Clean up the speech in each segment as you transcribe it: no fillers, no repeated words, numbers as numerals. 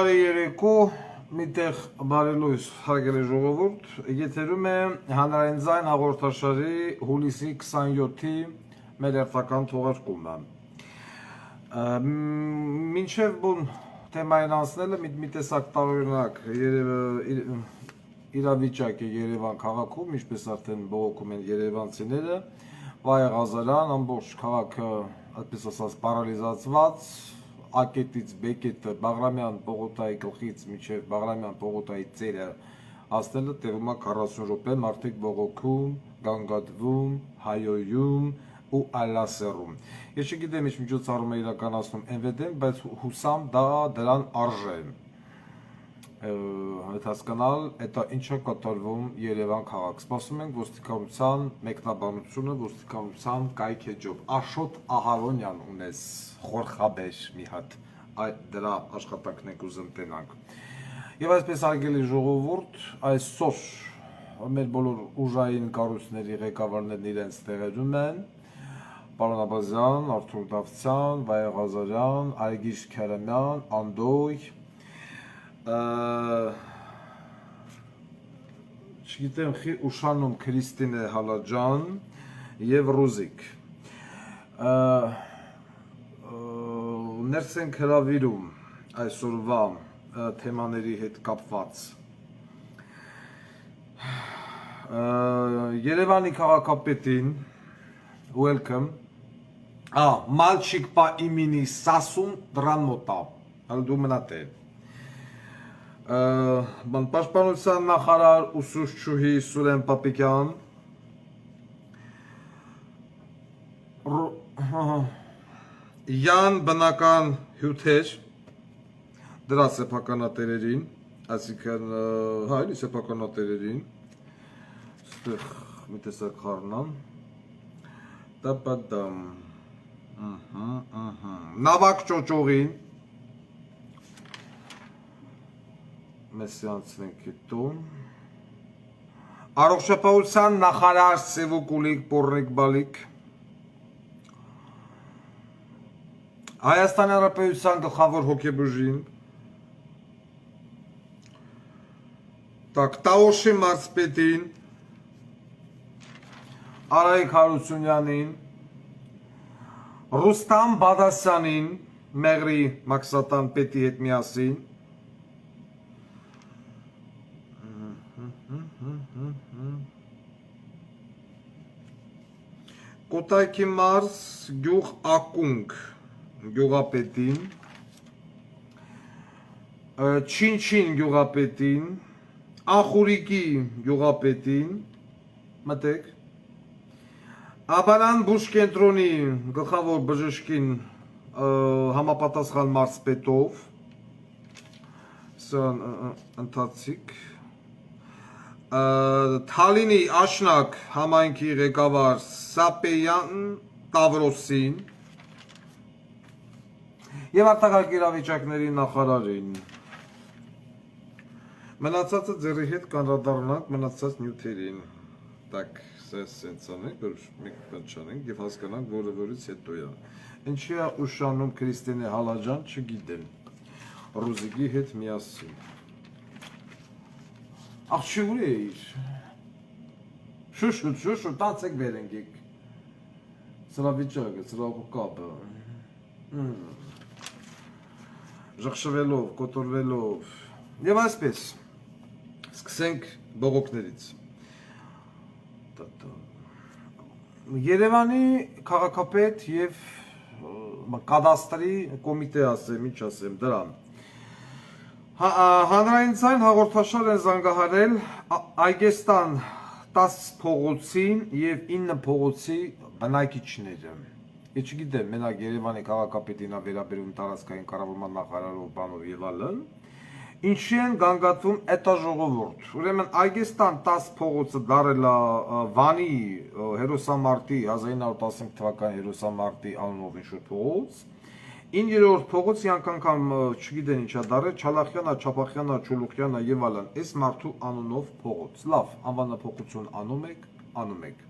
Երեկո միտեղ բարելույս հարգելի ժողովուրդ, եթերում է հանրային ձայն հաղորդաշարի հուլիսի 27-ի մեր երթական թողարկումը։ Մինչև բուն թեմային անցնելը մի տեսակ տարօրինակ իրավիճակ է Երևան քաղաքում, ինչպես արդեն բողոքում են երևանցիները, Վայ Ղազարյան, ամբողջ քաղաքը, այդպես ասած, պարալիզացված, ակետից բեկետը Բաղրամյան պողոտայի գլխից մինչև Բաղրամյան պողոտայի ծերը հասնելը տևում է 40 րոպե, մարդիկ բողոքում, գանգատվում, հայոյում ու ալասերում։ Ես չգիտեմ ինչ միջոցառում է իրականացնում ՆՎԴ-ն, բայց հուսամ դա դրան արժե հասկանալ, դա ինչ է կատարվում Երևան քաղաք։ Սպասում ենք ոստիկանության մեկնաբանությունը, ոստիկանության կայքեջով։ Աշոտ Ահարոնյան ունես խորխաբեր մի հատ, դրա աշխատանքն ենք ուզում տենանք։ Եվ այսպես հարգելի ժողովուրդ, այսօր մեր բոլոր ուժային կառույցների ղեկավարներն իրենց տեղերում են, պարոն Աբազյան, Արթուր Դավթյան, Վայ Ղազարյան, Այգիշ Քարամյան, Անդոյ, չգիտեմ ուշանում Քրիստինե Հալաջան և Ռուզիկ։ Ներս ենք հրավիրում այսօրվա թեմաների հետ կապված։ Երևանի քաղաքապետին, welcome, մալչիկ պա իմինի սասում դրան մոտա, դու մնատ է։ Պաշտպանության նախարար ուսուցչուհի Սուրեն Պապիկյան, Յան բնական հյութեր դրա սեփականատերերին, այսինքն հայլի սեփականատերերին, ստեղ մի տեսակ խառնամ, տապադամ, նավակ ճոճողին, մեզ սյանցնենք հետո, առողջապահության նախարար Սևուկուլիկ Պորնիկ Բալիկ, Հայաստանի Հանրապետության գլխավոր հոգեբուժին, Տաոշի մարզպետին, Արայիկ Հարությունյանին, Ռուստամ Բադասյանին, Մեղրի Մաքսատան պետի հետ միասին, Կոտայքի մարզ գյուղ ակունք գյուղապետին, Չինչին գյուղապետին, Ախուրիկի գյուղապետին, մտեք, Աբալան բուժկենտրոնի գլխավոր բժշկին համապատասխան մարզպետով, սան ընթացիկ, Թալինի աշնակ համայնքի ղեկավար Սապեյան Տավրոսին և արտակարգ իրավիճակների նախարարին։ Մնացածը ձեռի հետ կանրադառնանք մնացած նյութերին։ Так, սենց անենք, որ մեկ բան չանենք և հասկանանք, որը որից հետո է։ Ինչի է ուշանում Քրիստինե Հալաջան, չգիտեմ, Ռուզիկի հետ միասին։ Աղջի ուր է իր։ Շուշ, տանցեք բերենք եք։ Սրա վիճակը, սրա կապը։ Ժխշվելով, կոտորվելով։ Եվ այսպես, սկսենք բողոքներից։ Երևանի քաղաքապետ և կադաստրի կոմիտե ասեմ, ինչ ասեմ, դրան։ Հանրային ձայն հաղորդաշար են զանգահարել Այգեստան 10 փողոցին և 9 փողոցի բնակիչները։ Ես չգիտեմ, մենակ Երևանի քաղաքապետին է վերաբերում տարածքային կառավարման նախարարով բանով եւ այլն, ինչի են գանգատվում էտա ժողովուրդ։ Ուրեմն Այգեստան 10 փողոցը դարել է Վանի հերոսամարտի 1915 թվականի հերոսամարտի անունով ինչ-որ փողոց, 9-րդ փողոցը անգամ չգիտեն ինչա դարել, Չալախյանա, Չապախյանա, Չուլուխյանա եւ այլն, այս մարդու անունով փողոց։ Լավ, անվանափոխություն անում եք։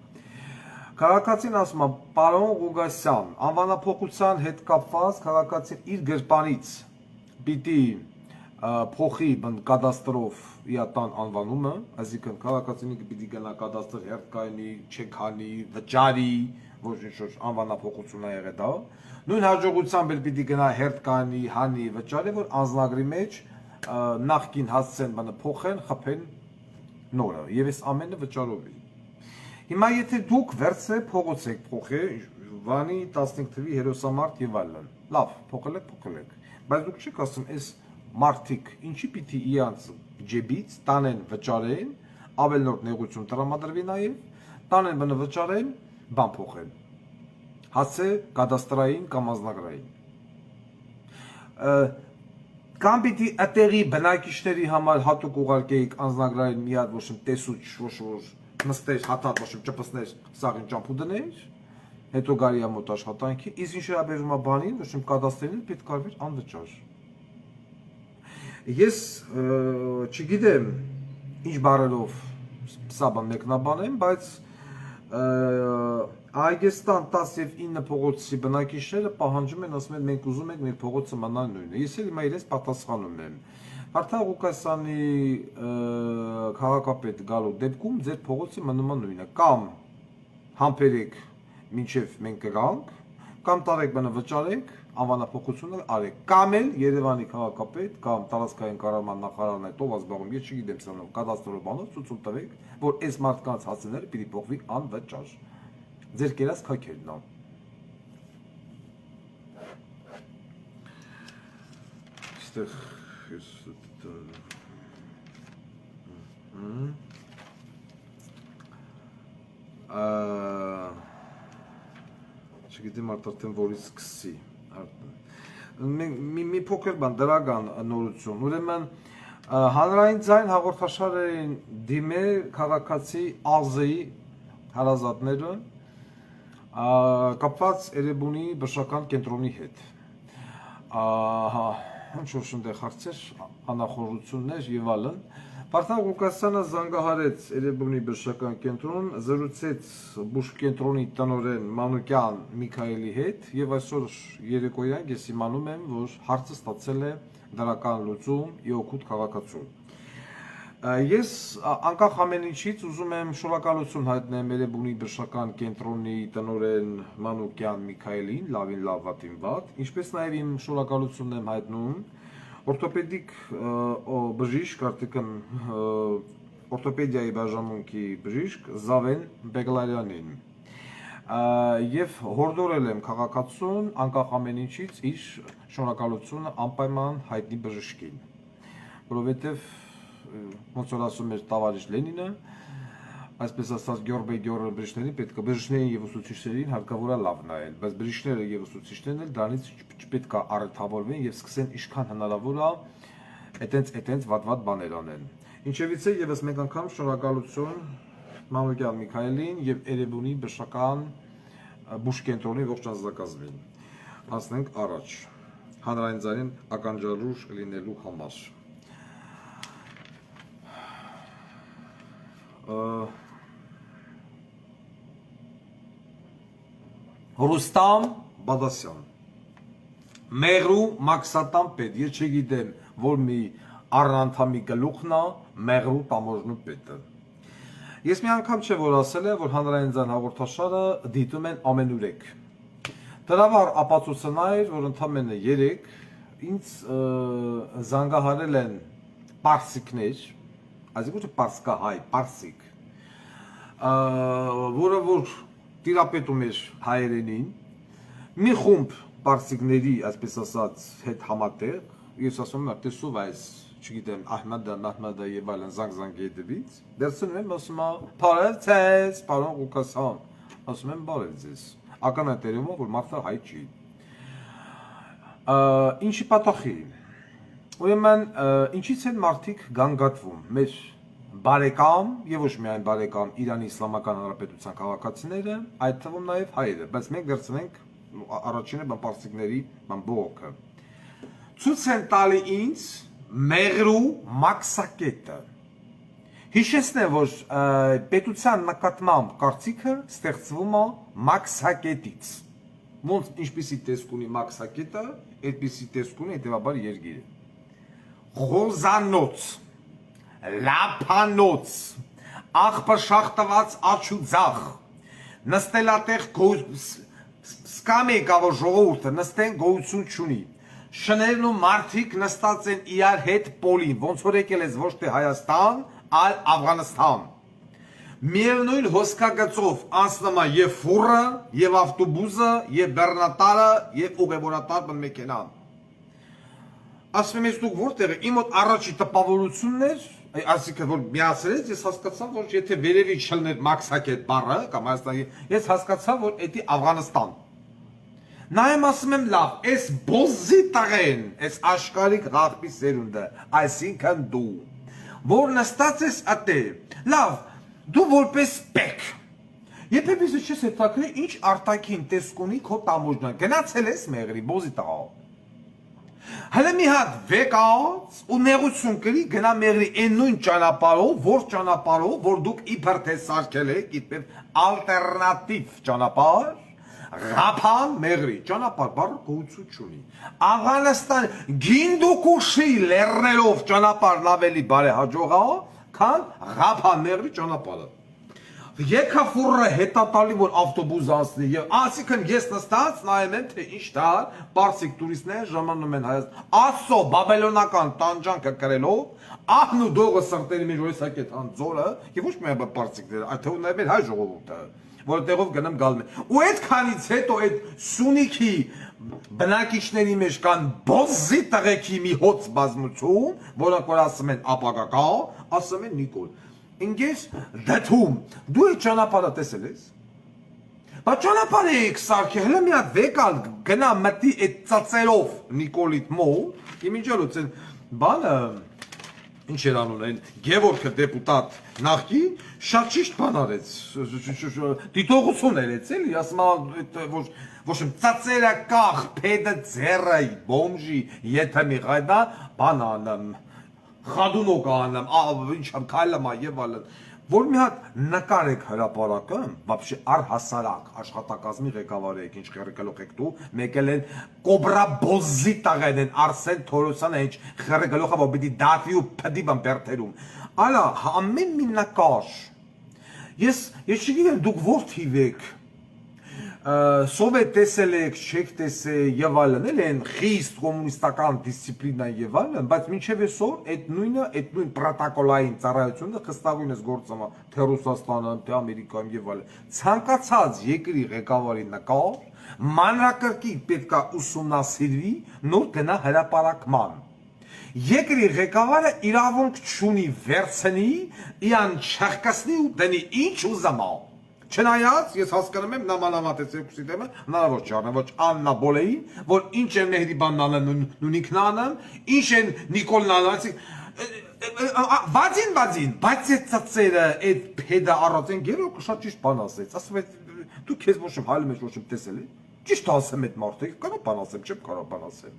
Քաղաքացին ասում է, պարոն անվանափոխության հետ կապված քաղաքացին իր գրպանից պիտի փոխի բն կադաստրով իր տան անվանումը, այսինքն քաղաքացին պիտի գնա կադաստր հերթկայինի, չեքանի, վճարի, ոչ ինչ-որ անվանափոխություն ա եղել դա։ Նույն հաջողությամբ էլ պիտի գնա հերթկայինի, հանի, վճարի, որ անձնագրի մեջ նախքին հասցեն բանը փոխեն, խփեն նորը, եւ այս ամենը վճարով է։ Հիմա եթե դուք վերցրեք փողոց եք փոխել, վանի 15 թվի հերոսամարտ եւ այլն, լավ, փոխել եք, բայց դուք չեք ասում այս մարդիկ ինչի պիտի իրանց ջեբից տանեն վճարեն, ավելնորդ նեղություն տրամադրվի նաև, տանեն բնը վճարեն, բան փոխեն։ Հասցե կադաստրային կամ անձնագրային։ Կամ պիտի ըտեղի բնակիչների համար հատուկ ուղարկեիք անձնագրային մի հատ ոչ տեսուչ, ոչ որ նստեր, հաթաթ ոչ ճպսներ, սաղին ճամփու դներ, հետո գարի ամոթ աշխատանքի, իսկ ինչ վերաբերում է բանին, ոչ կադաստրին պետք է արվեր անվճար։ Ես չգիտեմ ինչ բարերով սա բան մեկնաբան եմ, բայց Այգեստան 10 եւ 9 փողոցի բնակիչները պահանջում են, ասում են մենք ուզում ենք մեր փողոցը մնա նույնը։ Ես էլ հիմա իրենց պատասխանում եմ։ Վարդան Ղուկասյանի քաղաքապետ գալու դեպքում ձեր փողոցը մնում է նույնը, կամ համբերեք մինչև մենք գանք, կամ տարեք բանը վճարեք, անվանափոխությունը արեք, կամ էլ Երևանի քաղաքապետ կամ տարածքային կառավարման նախարարն այդ ով ազբաղում, ես չգիտեմ սրանով, կադաստրով բանով ցույց տվեք, որ այս մարդկանց հասցեները պիտի փոխվի անվճար։ Ձեր կերած քայքերն ա։ Այստեղ չգիտեմ արդեն որից սկսի։ Մի փոքր բան դրական նորություն, ուրեմն հանրային ձայն հաղորդաշարային դիմել քաղաքացի Աղզեի հարազատները կապված Էրեբունի բժշկական կենտրոնի հետ։ Ինչ-որ շնդեղ հարցեր, անախորժություններ եւ այլն։ Վարդան Ղուկասյանը զանգահարեց Էրեբունի բժշկական կենտրոն, զրուցեց բուժ կենտրոնի տնօրեն Մանուկյան Միքայելի հետ եւ այսօր երեկոյան ես իմանում եմ, որ հարցը ստացել է դրական լուծում իօգուտ քաղաքացու։ Ես անկախ ամեն ինչից ուզում եմ շնորհակալություն հայտնել Էրեբունի բժշկական կենտրոնի տնօրեն Մանուկյան Միքայելին, լավին լավ, վատին վատ, ինչպես նաեւ իմ շնորհակալությունն եմ հայտնում օրթոպեդիկ բժիշկ, արդեն օրթոպեդիայի բաժանմունքի բժիշկ Զավեն Բեգլարյանին եւ հորդորել եմ քաղաքացուն անկախ ամեն ինչից իր շնորհակալությունը անպայման հայտնի բժշկին, որովհետեւ ոնց որ ասում էր տավարիշ Լենինը, այսպես ասած Գյորբեգյորը բժիշկներին պետք է բժիշկներին եւ ուսուցիչներին հարկավոր է լավ նայել, բայց բժիշկները եւ ուսուցիչներն էլ դրանից չպետք է առթավորվեն եւ սկսեն ինչքան հնարավոր է այտենց վատ բաներ անեն։ Ինչևից է եւս մեկ անգամ շնորհակալություն Մանուկյան Միքայելին եւ Էրեբունի բժշկական բուժ կենտրոնի ողջ անձնակազմին։ Հասնենք առաջ հանրային ձայնին ականջալուր լինելու համար։ Ռուստամ Բադասյան Մեղրու Մաքսատան պետ, ես չգիտեմ, որ մի առնանդամի գլուխն է Մեղրու տամոժնու պետը։ Ես մի անգամ չէ որ ասել եմ, որ հանրային ձայն հաղորդաշարը դիտում են ամենուրեք։ Դրա վար ապացույցն էր, որ ընդամենը 3 ինձ զանգահարել են պարսիկներ, այսինքն ոչ պարսկահայ, պարսիկ, որը որ տիրապետում էր հայերենին, մի խումբ պարսիկների, այսպես ասած, հետ համատեղ, ես ասում եմ, տեսով այս, չգիտեմ, Ահմեդը եւ այլն զանգ-զանգ հետևից, դերցնում եմ, ասում եմ, «Բարև ձեզ, պարոն Ղուկասյան», ասում եմ, «Բարև ձեզ», ականատերում է, որ մարդը հայ չի։ Ինչի պատախի, ուրեմն, ինչից են մարդիկ գանգատվում, մեր բարեկամ եւ ոչ միայն բարեկամ Իրանի Իսլամական Հանրապետության քաղաքացիները, այդ թվում նաեւ հայերը, բայց մենք դերցնենք առաջինը պարսիկների բողոքը։ Ցույց են տալի ինձ Մեղրու մաքսակետը։ Հիշեցնեմ, որ պետության նկատմամբ կարծիքը ստեղծվում է մաքսակետից։ Ոնց ինչպիսի տեսք ունի մաքսակետը, այդպիսի տեսք ունի հետեւաբար երգիրը։ Խոզանոց, լապանոց, աղբշախտված աչուձախ, նստելատեղ սկամեկա, որ ժողովուրդը նստեն գոյություն չունի, շներն ու մարդիկ նստած են իրար հետ պոլին, ոնց որ եկել ես ոչ թե Հայաստան, այլ Աֆղանստան, միևնույն հոսքագծով անցնում է և ֆուրը, և ավտոբուսը, և բեռնատարը, և ուղևորատար մեքենան։ Ասում եմ ես դուք որտեղ եք, իմ մոտ առաջի տպավորությունն էր, այսինքն որ միացրեց, ես հասկացա, որ եթե վերևի չլներ Մաքսակետ բառը, կամ Հայաստանի, ես հասկացա, որ դա Աֆղանստան։ Նայեմ ասում եմ լավ, այս բոզի տղեն, այս աշխարհիկ աղբի սերունդը, այսինքն դու, որ նստած ես ատե, լավ, դու որպես պեք, երբեք ես չես հետաքրքրել ինչ արտաքին տեսք ունի քո տամոջնան, գնացել ես մեղրի, բոզի տղա։ Հələ մի հատ վեկած ու նեղություն կրի գնա մեղրի այն նույն ճանապարհով, որ դուք իբր թե սարքել եք, իբր ալտերնատիվ ճանապարհ, Ղափան մեղրի ճանապարհ բառը գոյություն չունի։ Աֆղանստան գինդուկուշի լեռներով ճանապարհն ավելի բարեհաջող է, քան Ղափան մեղրի ճանապարհը։ Եկա ֆուրը հետատալի որ ավտոբուս անցնի եւ ասիկն ես նստած նայում եմ թե ինչ դա պարսիկ տուրիստներ ժամանում են Հայաստան ասո բաբելոնական տանջանքը կրելով ահնու դողը սրտերի մեջ հոսակետ անձորը եւ ոչ միայն պարսիկները այլ թե ունեն հայ ժողովուրդը որտեղով գնամ գալու են ու այդքանից հետո այդ Սունիքի բնակիչների մեջ կան բոզի տղեկի մի հոց բազմություն որոնք որ ասում են ապագա ասում են Նիկոլ Ինգես դաթում դու այդ ճանապարհը տեսել ես բայց ճանապարհը եք սարքել հələ մի հատ վեկալ գնա մտի այդ ծածերով Նիկոլիտ մոտ իմիջալոց են բանը ինչ էր անում այն Գևորգը դեպուտատ նախկին շատ ճիշտ բան արեց դիտողություն էր էլի ասում ոչ ծածերը կախ փեդը ձեռը բոմժի եթե մի հայդա բան անեմ Խադունոկ անեմ, ինչ քայլեմ եւ այլն, որ մի հատ նկար եք հրապարակը, вообще առհասարակ աշխատակազմի ղեկավար եք, ինչ խերգալով եք դու, մեկել են կոբրա բոզի տաղեն են Արսեն Թորոսյանը, ինչ խերգալոխը որ պիտի դատվի ու փդի բան բերթերում։ Ալա, ամեն մի նկար։ Ես չգիտեմ դուք որթիվ եք Սովետ տեսել եք, չեք տեսել եւ այլն, էլ են խիստ կոմունիստական դիսցիպլինա եւ այլն, բայց մինչեւ այսօր այդ նույն պրոտոկոլային ծառայությունը խստավույնս գործում է թե Ռուսաստանում, թե Ամերիկայում եւ այլն։ Ցանկացած երկրի ղեկավարի նկար մանրակրկիտ պետքա ուսումնասիրվի, նոր գնա հրապարակման։ Երկրի ղեկավարը իրավունք չունի վերցնի, իրան չխկասնի ու դնի ինչ ուզամա։ Չնայած ես հասկանում եմ նամանավատեց երկուսի դեմը հնարավոր չի առնեմ ոչ Աննա Բոլեին, որ ինչ են Մեհդի բանն անեն նույնիկն անեմ, ինչ են Նիկոլն անեն, բազին, բայց այդ ծծերը, այդ փեդը առածեն գերոք շատ ճիշտ բան ասեց, ասում է դու քեզ ոչ եմ հայլում ես ոչ եմ տեսել է, ճիշտ ասեմ այդ մարդը, կարող բան ասեմ, չեմ կարող բան ասեմ։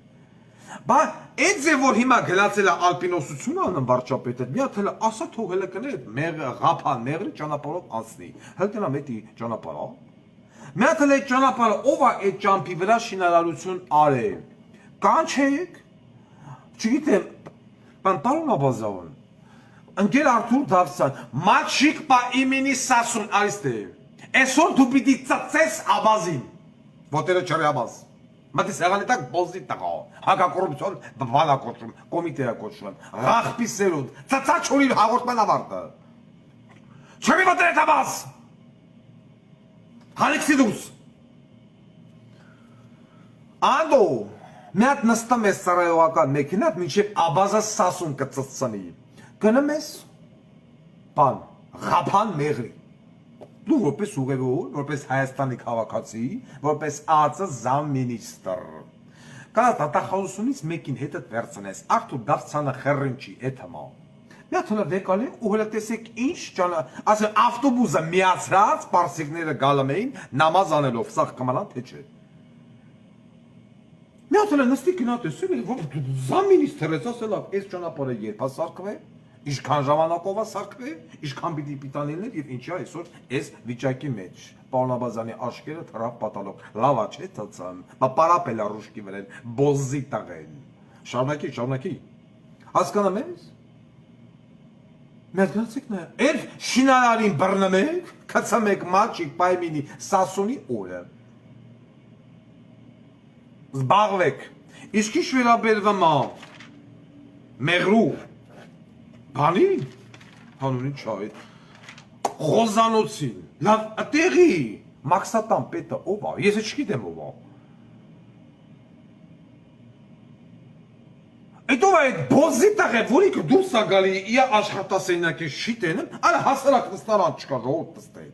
Բա այդ ձև որ հիմա գնացել է ալպինոսությունը անում վարչապետը, մի հատ հələ ասա թող հələ կներ մեղը Ղափան մեղրի ճանապարհով անցնի։ Հələ դրանք էդի ճանապարհը։ Մի հատ հələ այդ ճանապարհը ով է այդ ճամփի վրա շինարարություն արել։ Կանչեք։ Չգիտեմ, բան պարոն Աբազավան։ Ընկեր Արթուր Դավթյան, մաչիկ պա իմինի Սասուն արիստե։ Այսօր դու պիտի ծծես Աբազին։ Ոտերը չրի Աբազ։ Մատի սեղանի տակ բոզի տղա, հակակոռուպցիոն բանա կոչում, կոմիտեա կոչում, ղախպի սերունդ, ծծաչ ունի հաղորդման ավարտը։ Չմի մոտեր է Աբազ։ Հանիքսի դուս։ Անդո, մի հատ նստում ես սարայողական մեքենատ, մինչև Աբազը Սասուն կծծծնի։ Գնում ես, բան, Ղափան մեղրի։ Դու որպես ուղևոր, որպես Հայաստանի քաղաքացի, որպես ԱԱԾ զամմինիստր։ Կարա դատախազությունից մեկին հետդ վերցնես, Արթուր Դավթյանը խեռնչի, էդ հմա։ Մի հատ հələ վեկալ է, ու հələ տեսեք ինչ ասեմ ավտոբուսը միացրած, պարսիկները գալում էին նամազ անելով, սաղ կմանան թե չէ։ Մի հատ հələ նստի կինա տեսել է, որ զամմինիստր ես ասել, այս ճանապարհը երբ է սարքվել։ Ինչքան ժամանակով է սարքվել, ինչքան պիտի պիտանիներ եւ ինչա այսօր այս վիճակի մեջ։ Պարոն Աբազյանի աշկերը թրավ պատալով, լավա չէ ծածան, բա պարապելա ռուշկի վրան, բոզի տաղեն։ Շարունակի։ Հասկանամ ես։ Մեր գնացեք նա։ Էր շինարարին բռնում եք, կացամ եք մաչիկ պայմինի սասունի օրը։ Զբաղվեք։ Իսկ ինչ վերաբերվում է մեղրու բանին, հանունի չայ, խոզանոցին, լավ, տեղի, մաքսատան պետը ով է, ես չգիտեմ ով է։ Այդ ով է այդ բոզի տղը, որի կը դուրս է գալի, իա աշխատասենյակի շիտեն, արա հասարակ նստարան չկա, ռոտ նստեն։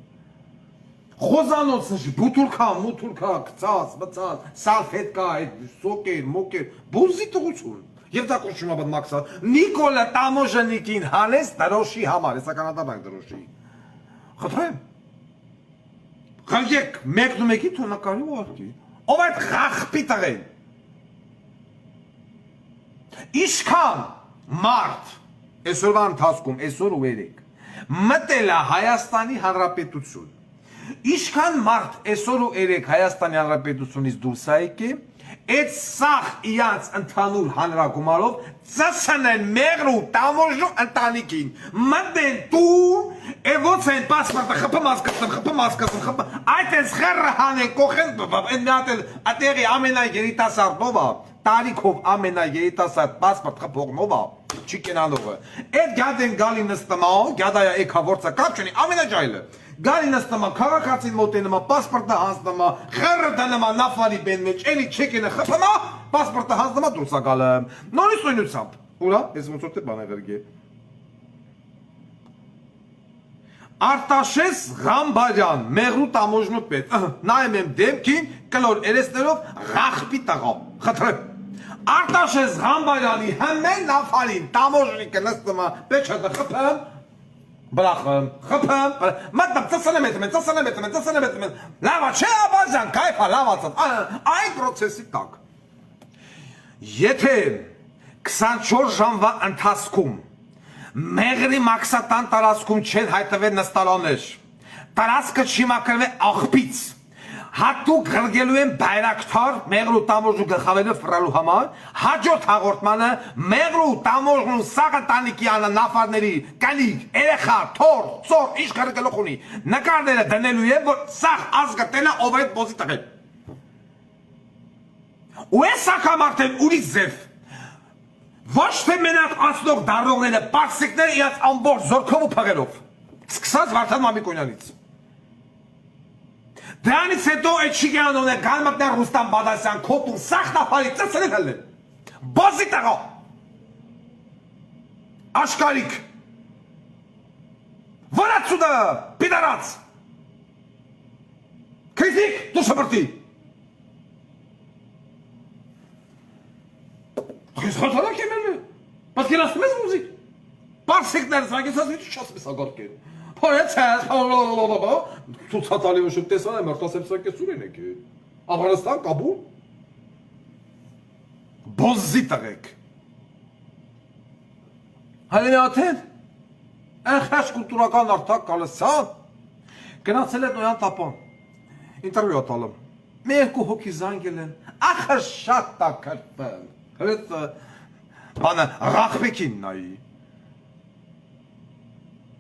Խոզանոցը բութուրքա, մութուրքա, կծած, բծած, սալֆետկա, այդ սոկեր, մոկեր, բոզի տղություն։ Եվ դա կոչվում է բան մաքսա։ Նիկոլա Տամոժենիկին հանես դրոշի համար, հեսա կանադաբանք դրոշի։ Խնդրեմ։ Խնդրեք, մեկն ու մեկի թոնակարի ու արկի։ Ով այդ խախպի տղեն։ Իշքան մարդ, այսօրվա ընթացքում, այսօր ու երեք, մտել է Հայաստանի Հանրապետություն։ Իշքան մարդ, այսօր ու երեք Հայաստանի Հանրապետությունից դուրս է եկել, այդ սաղ իրանց ընդհանուր հանրագումարով ծսնեն մեղրու տամոժու ընտանիքին, մտեն տուն, ոնց են պասպորտը խփում ասկացում, այդ են սխերը հանեն, կողեն, են միատել ատեղի ամենաերիտասարդով է, տարիքով ամենաերիտասարդ պասպորտ խփողնով է, չի կենանողը, այդ գյադ են գալի նստմա, գյադայա էքա որցա կապ չունի, ամենաջայլը, գալի նստմա, քաղաքացին մոտենմա, պասպորտը հանձնմա, խերը դնմա նավարի բեն մեջ, էլի չեկենը խփմա, պասպորտը հանձնմա դուրս է գալը, նորից նույնությամբ, ուրա, ես ոնց որ թե բան է վերգե։ Արտաշես Ղամբարյան, մեղրու տամոժնու պետ, նայեմ եմ դեմքին, կլոր երեսներով ղախպի տղա, խտրեմ։ Արտաշես Ղամբարյանի հմեն նավարին, տամոժնիկը նստմա, պեչատը խփեմ, բրախım, խփեմ, մատնամ ծսնեմ, լավա չէ աբազան, կայֆա լավացան, այն պրոցեսի տակ։ Եթե 24 ժամվա ընթացքում մեղրի մաքսատան տարածքում չեն հայտնվել նստարաններ, տարածքը չի մաքրվել աղբից, հատուկ հրգելու են բայրակտար մեղրու տամոժու գլխավերը ֆրալու համար, հաջորդ հաղորդմանը մեղրու տամոժու սաղընտանիքի անա նավարների կանիկ, երեխա, թոր, ծոր, ինչ հրգելով ունի, նկարները դնելու է, որ սաղ ազգը տենա ով այդ բոզի տղեն։ Ու է սակամարդեն ուրից ձև, ոչ թե մենակ անցնող դարողները, պարսիկները իրաց ամբողջ զորքով ու փղերով, սկսած Վարդան Մամիկոնյանից։ Դրանից հետո այդ շիգյանոն է գալմակներ Ռուստամ Բադասյան կոտուն սաղ նավարի ծծրել հլեն, բոզի տղա, աշկարիք, վարացուդը, պիդարած, քրիտիկ, դուշը բրտի։ Ես խոտանակ եմ էլի, պատկերացնում ես մուզիկ, պարսիկներս վագեսած վիճ չասմ ես ագարկել, հորեց ես, ցուցատալի վշուկ տեսան եմ, արտասեպսակ է սուրեն եք է, Աղարստան, Կաբուլ, բոզի տղեք, հալինի ատեն, են խեշ կուլտուրական արդակ կալեսան, գնացել է նոյան տապան, ինտերվյու ատալım, մի երկու հոգի զանգել են, ախր շատ տակրպն, հրետ բանը ռախվեկին նայի,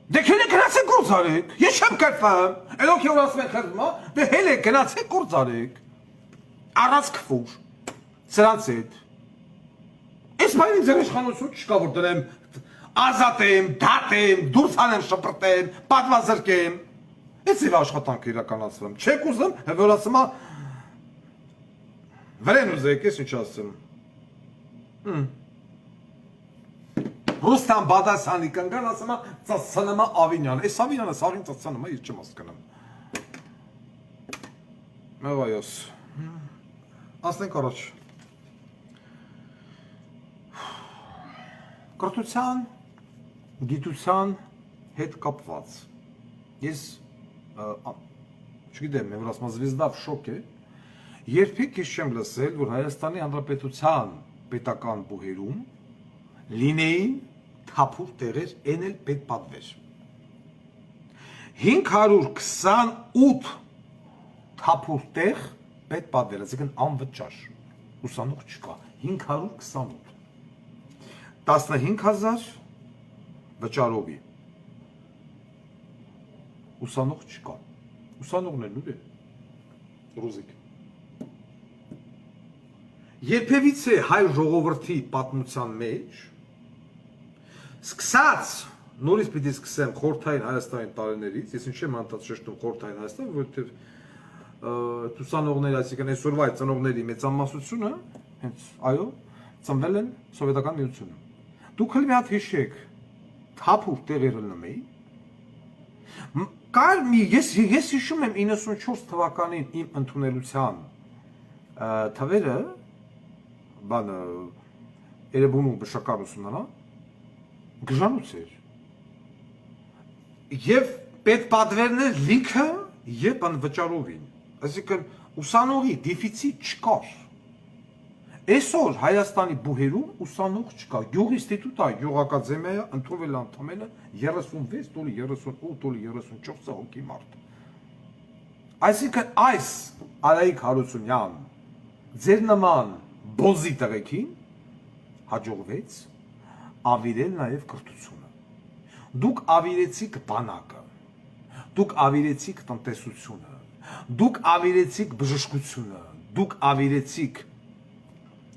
դե քել է գնացեք գործ արեք, ես չեմ կրպեմ, էլոք է որ ասում են խրդմա, դե հել է գնացեք գործ արեք, առած կվուր, սրանց հետ, ես բայնին ձեր իշխանություն չկա որ դրեմ, ազատեմ, դատեմ, դուրս անեմ շպրտեմ, պատվազրկեմ, ես իվ աշխատանք իրականացվեմ, չեք ուզեմ, որ ասում է, վրեն ուզեք, ես ինչ ասում, Ռուստամ Բադասյանի կնգան ասում է ծծցնում է Ավինյանը, այս Ավինյանը սաղին ծծցնում է, ես չեմ ասկնում։ Մեղայոս, ասնենք առաջ։ Կրթության, գիտության հետ կապված, ես, չգիտեմ, որ ասում զվիզդավ շոկ է, երբեք ես չեմ լսել, որ Հայաստանի Հանրապետության պետական բուհերում լինեին թափուր տեղեր, են էլ պետ պատվեր։ 528 թափուր տեղ պետ պատվեր, այսինքն անվճար, ուսանող չկա, 528։ 15000 վճարովի։ Ուսանող չկա։ Ուսանողն են ուր է։ Ռուզիկ։ Երբևիցե հայ ժողովրդի պատմության մեջ սկսած նորից պիտի սկսեմ խորհրդային Հայաստանի տարիներից, ես ինչ եմ անդադ շեշտում խորհրդային Հայաստան, որովհետև ուսանողների, այսինքն այսօրվա այդ ծնողների մեծամասնությունը հենց այո, ծնվել են սովետական միությունում։ Դուք հենց մի հատ հիշեք, թափուր տեղեր լնումեի։ Կար մի ես հիշում եմ 94 թվականին իմ ընդունելության թվերը բանը Երևանում բժշկական ուսումնարա գժանոց էր։ Եվ պետպատվերներ լիքը եւ անվճարովին։ Այսինքն ուսանողի դեֆիցիտ չկար։ Այսօր Հայաստանի բուհերում ուսանող չկա։ Գյուղինստիտուտը, գյուղակադեմիա ընդունվել անդամելը 36 դոլի 38 դոլի 34 հոգի մարդ։ Այսինքն այս Արայիկ Հարությունյան ձեր նման բոզի տղեկին հաջողվեց ավիրել նաև կրթությունը։ Դուք ավիրեցիք բանակը, դուք ավիրեցիք տնտեսությունը, դուք ավիրեցիք բժշկությունը, դուք ավիրեցիք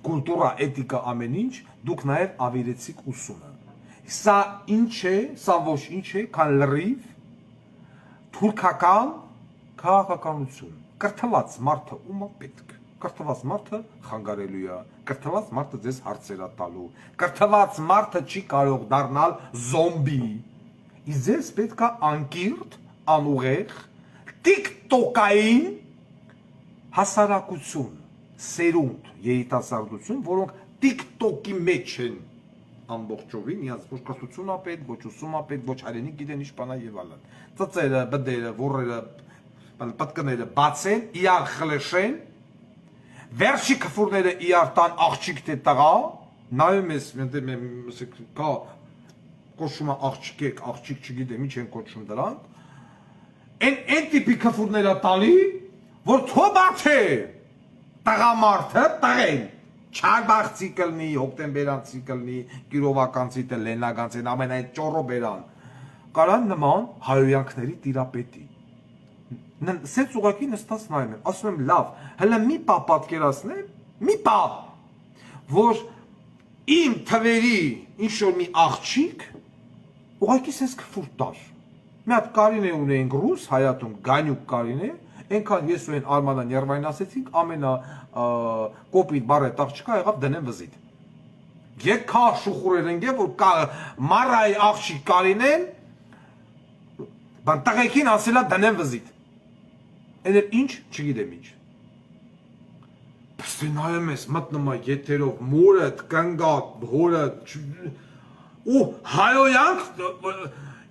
կուլտուրա, էթիկա, ամեն ինչ, դուք նաև ավիրեցիք ուսումը։ Սա ինչ է, սա ոչ ինչ է, քան լրիվ թուրքական քաղաքականություն։ Կրթված մարդը ումա պետք։ Կրթված մարդը խանգարելու է, կրթված մարդը ձեզ հարցեր է տալու, կրթված մարդը չի կարող դառնալ զոմբի։ Իսկ ձեզ պետք է անկիրթ, անուղեղ, տիկտոկային հասարակություն, սերունդ, երիտասարդություն, որոնք տիկտոկի մեջ են ամբողջովին, իրանց ոչ կրթություն ապետ, ոչ ուսում ապետ, ոչ հայրենիք գիտեն ինչ բանա եւ այլն։ Ծծերը, բդերը, ոռերը, պատկները բացեն, իրար խլեշեն, վերջի քֆուրները իրար տան աղջիկ թե տղա, նայում ես, կա կոչում է աղջիկ, աղջիկ չգիտեմ ինչ են կոչում դրանք, այն տիպի քֆուրները տալի, որ թոբաթ է տղամարդը տղեն, չարբաղցի կլնի, հոկտեմբերանցի կլնի, կիրովականցի թե լենագանցի, ամենայն ճորո բերան, կարան նման հայոյանքների տիրապետի։ Սենց ուղակի նստած նայում եմ, ասում եմ լավ, հլը մի պա պատկերացնեմ, մի պա, որ իմ թվերի ինչ-որ մի աղջիկ, ուղակի սենց կվուր տար։ Մի հատ կարին է ունեինք ռուս, հայատում գանյուկ կարին է, Ենքան ես ու են արմանա ներվային ասեցինք, ամենա կոպիտ բարը տաղջիկա եղավ դնեմ վզիտ։ Եկ կա շուխուրեր ընգե, որ մարայի աղջիկ կարին են, բան տղեկին ասելա դնեմ վզիտ։ Են էլ ինչ, չգիտեմ ինչ։ Պստի նայում ես մտնում է եթերով, մորդ, կնգատ, հորդ, ու հայոյանք,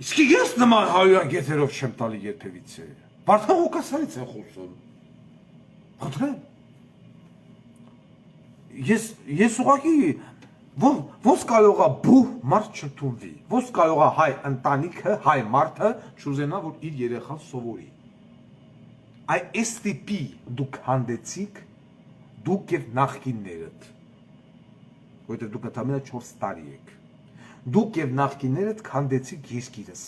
իսկ ես նման հայոյանք եթերով չեմ տալի երբևից է։ Վարդան հոգասարից են խոսում, բանդրեն, ես ուղակի, ոնց կարող է բուհ մարդ չտունվի, ոնց կարող է հայ ընտանիքը, հայ մարդը չուզենա, որ իր երեխան սովորի, այս տիպի դուք հանդեցիք, դուք և նախկիններդ, որտեղ դուք ընդամենը 4 տարի եք, դուք և նախկիններդ հանդեցիք եսկիրս,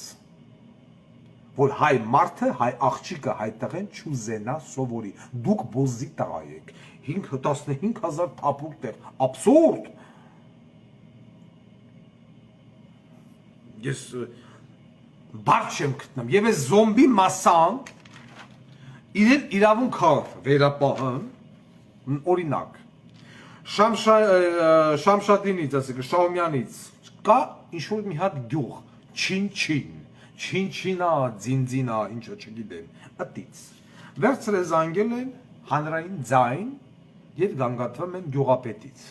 որ հայ մարդը, հայ աղջիկը, հայ տղեն չուզենա սովորի, դուք բոզի տղա եք, 15,000 թափուր տեղ, աբսուրդ, ես բարդ չեմ գտնում, և ես զոմբի մասան, իրեն իրավուն կար վերապահն, օրինակ, Շամշադինից, ասիկը, Շաումյանից, կա ինչ-որ մի հատ գյուղ, չին-չին, չին-չինա, ձին-ձինա, ինչը չգիտեմ, ըտից, վերցր է զանգել են հանրային ձայն և գանգատվում են գյուղապետից։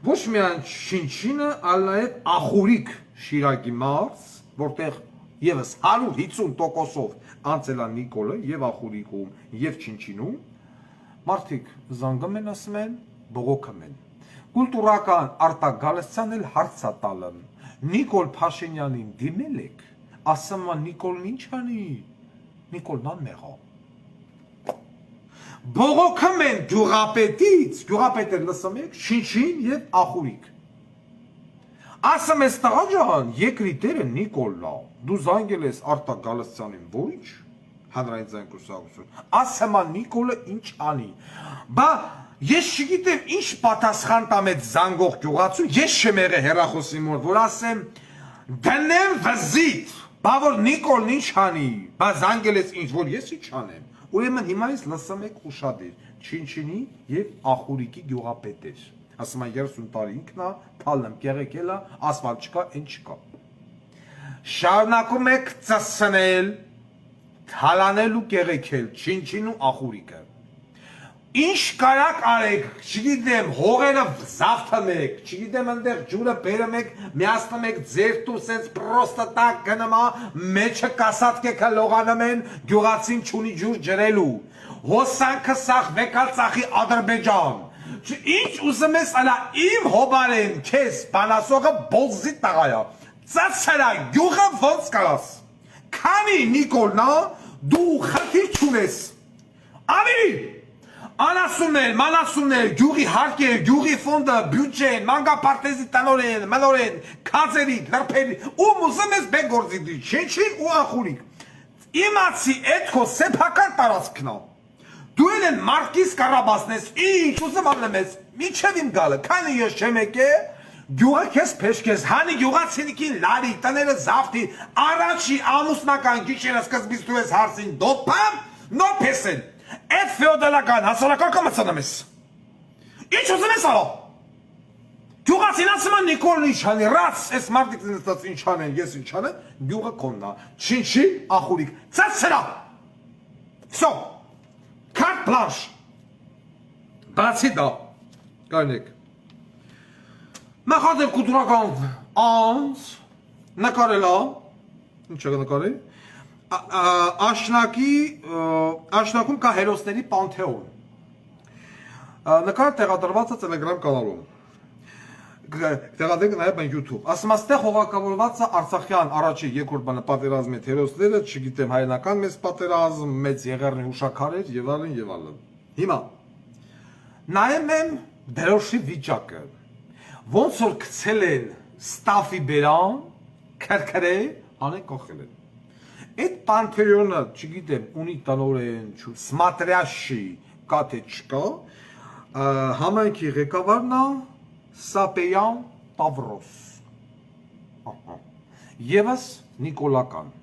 Ոչ միայն չին-չինը, ալ նաև ախուրիկ շիրակի մարզ, որտեղ եվս 150%-ով անցելա Նիկոլը և ախուրիկում և չին-չինում, մարդիկ զանգում են ասում են, բողոքում են։ Կուլտուրական արտագալստյան էլ հարցա տալն, Նիկոլ Փաշինյանին դիմել եք, ասում է Նիկոլն ինչ անի, Նիկոլն անմեղա։ Բողոքում են գյուղապետից, գյուղապետը լսում եք, չին-չին և ախուրիկ։ Ասում ես տղա ջան, երկրի տերը Նիկոլն է։ Դու զանգել ես Արտակ Գալստյանին, որի՞նչ։ Հանրային զանգուսակցություն։ Ասում է Նիկոլը ինչ անի։ Բա ես չգիտեմ ինչ պատասխան տամ այդ զանգող գյուղացուն, ես չեմ եղել հեռախոսի մոտ, որ ասեմ դնեմ վզիտ, բա որ Նիկոլն ինչ անի, բա զանգել ես ինչ որ ես ինչ անեմ։ Ուրեմն հիմա ես լսում եք ուշադիր, Չինչինի եւ Ախուրիկի գյուղապետեր։ Ասում են 30 տարի ինքն է, թալն եմ կեղեկել է, ասֆալտ չկա, այն չկա։ Շարունակում եք ծսնել, թալանել ու կեղեկել Չինչին ու Ախուրիկը։ Ինչ կարակ արեք, չգիտեմ, հողերը զավթնեք, չգիտեմ ընդեղ ջուրը բերում եք, միացնում եք ձեր տու սենց պրոստը տակ գնմա, մեջը կասատկեքը լողանում են, գյուղացին չունի ջուր ջրելու, հոսանքը սաղ վեկալ ծախի Ադրբեջան, ինչ ուզում ես ալա իմ հոբարեն քեզ բանասողը բոլզի տղայա, ծացերա գյուղը ոնց կարաս, քանի Նիկոլնա դու խնդիր չունես, ավելի Անասուններ, մանասուններ, գյուղի հարկեր, գյուղի ֆոնդը, բյուջեն, մանգապարտեզի տնօրեն, մնորեն, քածերի, դրփերի, ում ուզում ես բեք գործի դի, Չինչին ու Ախուրիկ։ Իմացի այդ քո սեփական տարածքն է։ Դու են Մարկիս Կարաբասնես, ինչ ուզում անեմ ես, միջև իմ գալը, քանի ես չեմ եկե, գյուղը քեզ փեշքես, հանի գյուղացինիկին լարի, տները զավթի, առաջի ամուսնական գիշերը սկզբից դու ես հարցին դոփամ, նոր փեսեն։ Այդ ֆեոդալական հասարակական կամացանամ ես։ Ինչ ուզում ես ալո։ Գյուղացին ասում են Նիկոլն ինչ անի, ռաց, այս մարդիկն նստած ինչ անեն, ես ինչ անեմ, գյուղը քոնն է, Չինչի, Ախուրիկ, ծած սրա։ Սո, կարտ բլանշ, բացի դա, կայնեք, նախադեպ կուտուրական անց, նկարել է, ինչ է նկարել, Աշնակում կա հերոսների պանթեոն, նկար տեղադրված է Telegram կանալում, տեղադրենք նաև են YouTube, ասում աստեղ հողակավորված է Արցախյան առաջի երկրորդ բանը պատերազմի հերոսները, չգիտեմ հայնական մեծ պատերազմ, մեծ եղեռնի հուշաքարեր եւ այլն եւ այլն։ Հիմա նայեմ եմ դրոշի վիճակը, ոնց որ գցել են ստաֆի բերան, քրքրե, անեն կողել են։ Այդ պանթեոնը, չգիտեմ, ունի տնօրեն, սմատրյաշի կա թե չկա, համայնքի ղեկավարն է Սապեյան Տավրոս, ևս Նիկոլական։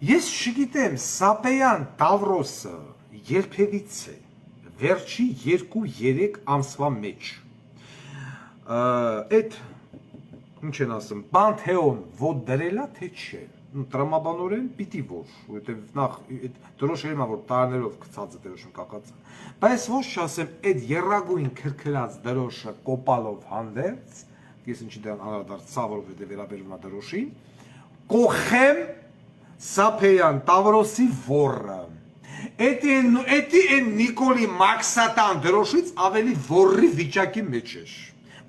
Ես չգիտեմ, Սապեյան Տավրոսը երբևից է, վերջի 2-3 ամսվա մեջ, այդ, ինչ են ասում, պանթեոն ոտ դրելա թե չէ, տրամաբանորեն պիտի որ, որովհետև նախ դրոշերն որ տարիներով գցած է դրոշում կակած, բայց ոչ չասեմ այդ երագույն քրքրած դրոշը կոպալով հանդերձ, ես ինչի դրան անդրադարձ ցավով վերաբերվում է դրոշին, կողեմ Սապեյան Տավրոսի ոռը։ Էդի են Նիկոլի Մաքսատան դրոշից ավելի ոռի վիճակի մեջ էր։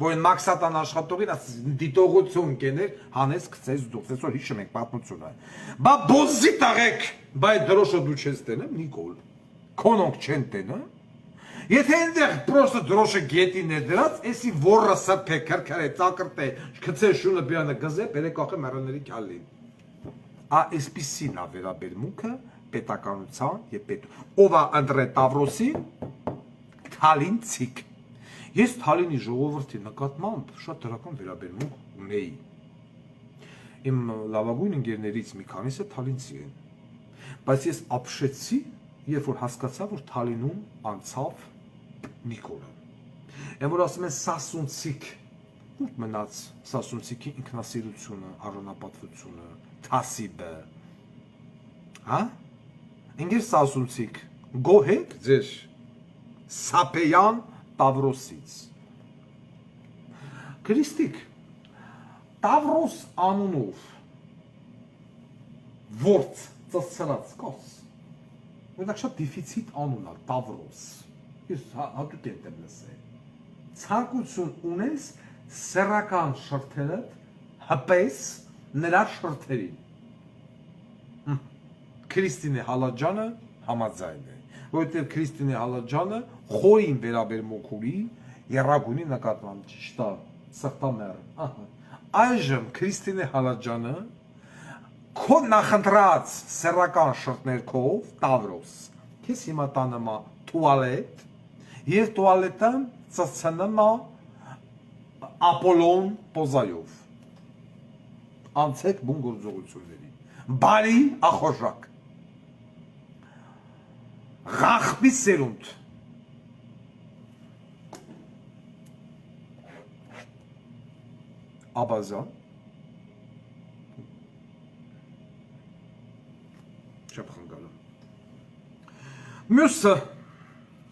Որ են Մաքսատան աշխատողին դիտողություն կեներ, հանես կծես դուք, այսօր հիշում ենք պատմությունը։ Բա բոզի տաղեք, բայ դրոշը դու չես տենեմ, Նիկոլ, քոնոնք չեն տենը, եթե այնտեղ պրոստը դրոշը գետին է դրած, էսի ոռը սրբե, քրքրե, ծակրտե, կծե շունը բյանը գզե, բերեք ախե մեռաների կյալին։ Այսպիսին է վերաբերմունքը պետականության և ով է Անդրե Տավրոսի, Թալին ցիկ։ Ես Թալինի ժողովրդի նկատմամբ շատ դրական վերաբերմունք ունեի։ Իմ լավագույն ընկերներից մի քանիսը թալինցի են։ Բայց ես ապշեցի, երբ որ հասկացա, որ Թալինում անցավ Նիկոլը։ Այն որ ասում են սասունցիկ, ուր մնաց սասունցիկի ինքնասիրությունը, առանապատվությունը, թասիբը։ Հա? Ընկեր սասունցիկ, գոհեք ձեր Սապեյան Տավրոսից։ Քրիստիկ, Տավրոս անունով որց ծծրած կոս, որտեղ շատ դիֆիցիտ անուն է, Տավրոս, ես հատուկ եմ լսել, ցանկություն ունես սեռական շրթերը հպես նրա շրթերին։ Քրիստինե Հալաջանը համաձայն է, որովհետև Քրիստինե Հալաջանը խորին վերաբերմունք ունի եռագույնի նկատմամբ, ճիշտ է, սրտամեռ, այժմ Քրիստինե Հալաջյանը քո նախընտրած սեռական շրթներքով Տավրոս քեզ հիմա տանեմ տուալետ եւ տուալետը ծծցնեմ Ապոլոն պոզայով անցեք բուն գործողությունների բարի ախորժակ Ղախբի սերունդ Աբազան չեմ խնգալում մյուսը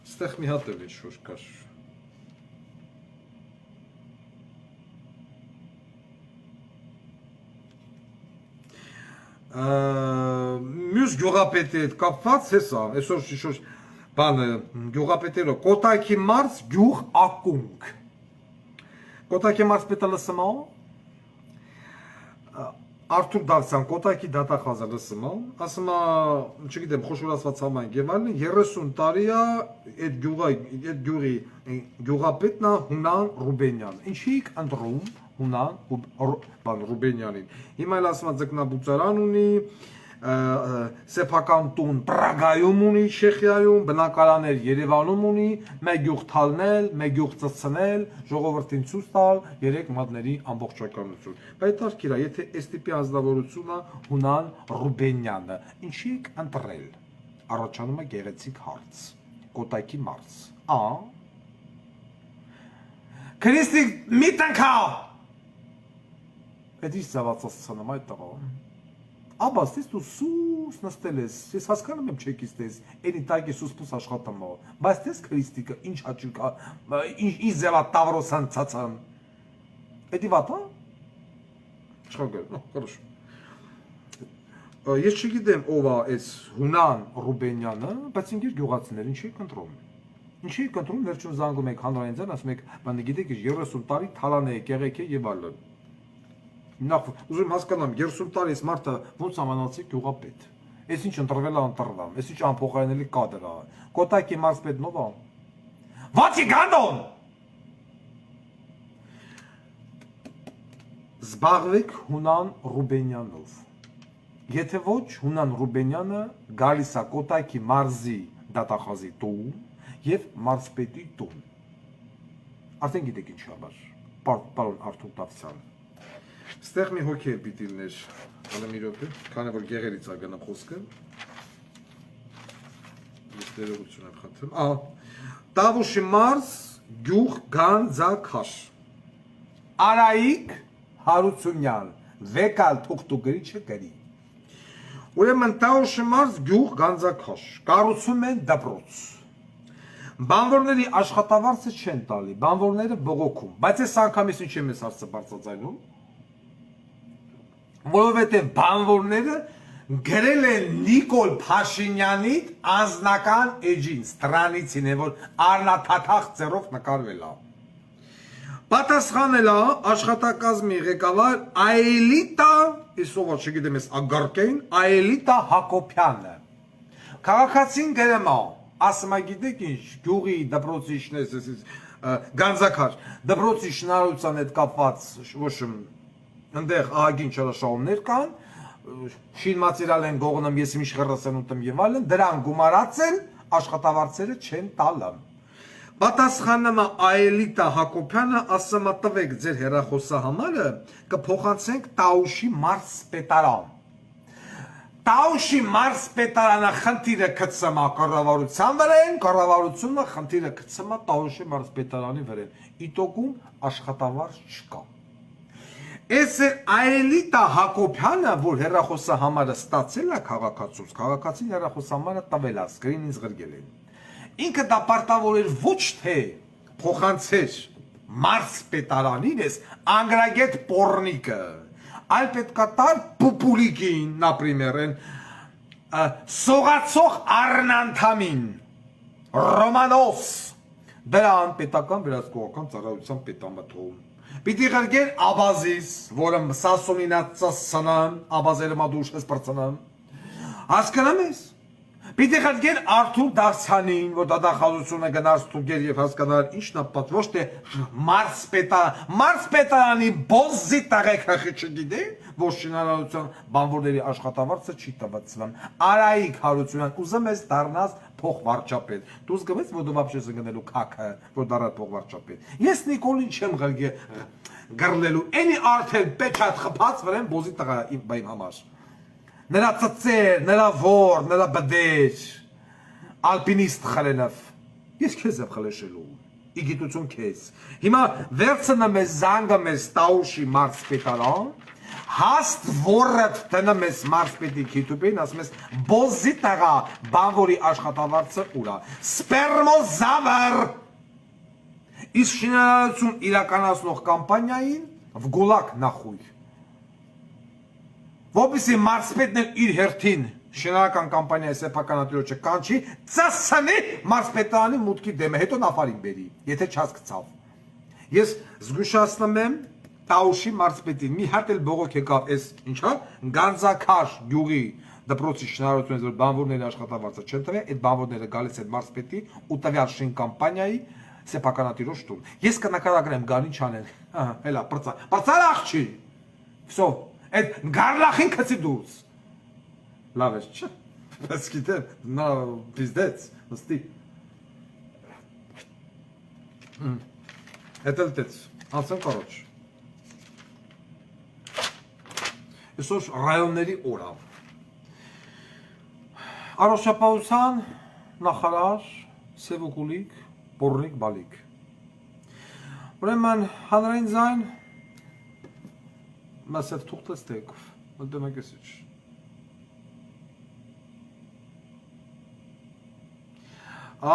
ստեղ մի հատ էլ ինչ-որ կար մյուս գյուղապետի հետ կապված հեսա այսօր շիշոր բանը գյուղապետերով Կոտայքի մարզ գյուղ ակունք Կոտայքի մարզ պետը լսմա Արթուր Դավթյան Կոտայքի դատախազը լսմա ասմա չգիտեմ խոշորացված համայն եւ այլն 30 տարի է այդ գյուղի գյուղապետն է Հունան Ռուբենյան ինչի ընտրում Հունան Ռուբենյանին հիմա էլ ասում ձկնաբուծարան ունի սեփական տուն Պրագայում ունի Չեխիայում բնակարաններ Երևանում ունի մեկ գյուղ թալնել մեկ գյուղ ծծցնել ժողովրդին ցույց տալ երեք մատների ամբողջականություն բայց արկիրա եթե այս տիպի ազնվորությունը Հունան Ռուբենյանը ինչի ընտրել առաջանում է գեղեցիկ հարց Կոտայքի մարզ Քրիստի միտնքա Էդի զավացածանամ այդ տղա Աբաս դες դու սուս նստել ես ես հասկանում եմ չեկից դες էնի տակի սուս պուս աշխատում բայց դες քրիստիկը ինչ հաճույք ինչ զավա Տավրոսան ցածան Էդի վատա Չգա хорошо Ես չգիտեմ ով է այս Հունան Ռուբենյանը բայց ինքեր գյուղացիներ ինչի կընտրում Ինչի կընտրում վերջում զանգում եք հանրային ձեն ասում եք բանը գիտեք 30 տարի թալան է եկեղեցի եւ այլն Նախ ուզում հասկանամ 30 տարի այս մարդը ոնց ամանացի գյուղապետ Այս ինչ ընտրվել է ընտրվամ Այս ինչ անփոխարինելի կադր է Կոտայքի մարզպետն ով է Վացի գանդոն Զբաղվեք Հունան Ռուբենյանով Եթե ոչ Հունան Ռուբենյանը գալիս է Կոտայքի մարզի դատախազի տուն եւ մարզպետի տուն Արդեն գիտեք ինչ համար պարոն Արթուր Դավթյան Ստեղ մի հոգի է պիտի լիներ, անեմ մի րոպե, քանի որ գեղերից է գնա խոսքը։ Ես ներողություն եմ խնդրում։ Տավուշի մարզ գյուղ Գանձակաշ։ Արայիկ Հարությունյան, վեկալ թուղթուգրիչը գրի։ Ուրեմն Տավուշի մարզ գյուղ Գանձակաշ, կառուցում են դպրոց։ Բանվորների աշխատավարձը չեն տալի, բանվորները բողոքում, բայց այս անգամից ինչ եմ ես հարցը բարձրացնում։ Որովհետև բանվորները գրել են Նիկոլ Փաշինյանի անձնական էջին, ստրանիցին է, որ առնաթաթախ ձեռով նկարվել է։ Պատասխանել է աշխատակազմի ղեկավար Այելիտա, իսովա չգիտեմ ես ագարկեն, Այելիտա Հակոբյանը։ Քաղաքացին գրեմ է, ասում է գիտեք ինչ, գյուղի դպրոցի Գանձակաշ, դպրոցի շինարարության հետ կապված ոչ Ընդեղ ահագին չարաշահումներ կան, շինմատերիալ են գողնում, ես ինչ խրասեն ուտեմ եւ այլն, դրան գումարած են, աշխատավարձերը չեն տալը։ Պատասխանում է Այելիտա Հակոբյանը, ասում է տվեք ձեր հեռախոսահամարը, կփոխանցենք Տաուշի մարզպետարան։ Տաուշի մարզպետարանը խնդիրը գցում է կառավարության վրան, կառավարությունը խնդիրը գցում է Տաուշի մարզպետարանի վրան։ Իտոկում աշխատավարձ չկա։ Այս Այելիտա Հակոբյանը, որ հեռախոսահամարը ստացել է քաղաքացուց, քաղաքացին հեռախոսահամարը տվել է, սկրինից գրգել են։ Ինքը դա պարտավոր էր ոչ թե փոխանցեր մարզպետարանին էս անգրագետ պորնիկը, այլ պետք է տալ պուպուլիկին, например, սողացող առնանդամին, Ռոմանոս, դրան պետական վերահսկողական ծառայության պետամթոն։ Պիտի գրգեր Աբազիս, որը Սասունինա ծսցնան, Աբազերը մադուշ ես պրծնան։ Հասկանում ես։ Պիտի խնդրեն Արթուր Դավթյանին, որ դատախազությունը գնաց ստուգել եւ հասկանալ ինչն է պատճառը, ոչ թե Մարսպետարանի բոզի տաղեքախի չգիտի, որ շինարարության բանվորների աշխատավարձը չի տվեցվում։ Արայիկ Հարությունյան, ուզում ես դառնաս փոխվարչապետ։ Դուս գնաց որ դու вообще զգնելու քաքը, որ դառնա փոխվարչապետ։ Ես Նիկոլին չեմ գրլելու, այնի արդեն պեչատ խփած վրան բոզի տղա իմ համար։ Նրա ծծեր, նրա որ, նրա բդեր, ալպինիստ խրենով, ես քեզ եմ խլեշելու, իգիտություն քեզ, հիմա վերցնեմ ես զանգը մեզ տաուշի մարսպետարան, հաստ որըդ տնեմ ես մարսպետի քիտուպին, ասում ես բոզի տղա բանվորի աշխատավարձը ուրա, սպերմոզավր, իսկ շինարարություն իրականացնող կամպանիային վգոլակ նախույր, Որպեսզի մարսպետն իր հերթին շինարարական կամպանիայի սեփականատիրոջը կանչի, ծասանի մարսպետարանի մուտքի դեմը, հետո նավարին բերի, եթե չհասկացավ։ Ես զգուշացնում եմ Տաուշի մարսպետին, մի հատ էլ բողոք եկավ, այս ինչա, Գանձակար գյուղի դպրոցի շինարարությունից, որ բանվորների աշխատավարձը չեն տվել, այդ բանվորները գալիս են մարսպետի ու տվյալ շին կամպանիայի սեփականատիրոջ տուն։ Ես կնկարագրեմ գարին չանեն, հելա, պրծար աղջի, վсё Այդ գարլախին քցի դուրս։ Լավ է, չէ՞։ Բայց գիտեմ, նա պիզդեց, նստի։ Էդ էլ տեց, անցեմ կարոջ։ Այսօր ռայոնների օր է։ Առողջապահության նախարար Սևուկուլիկ, Պորնիկ Բալիկ։ Ուրեմն հանրային ձայն Մասով թուղթս տեկով, դեմակեսիչ։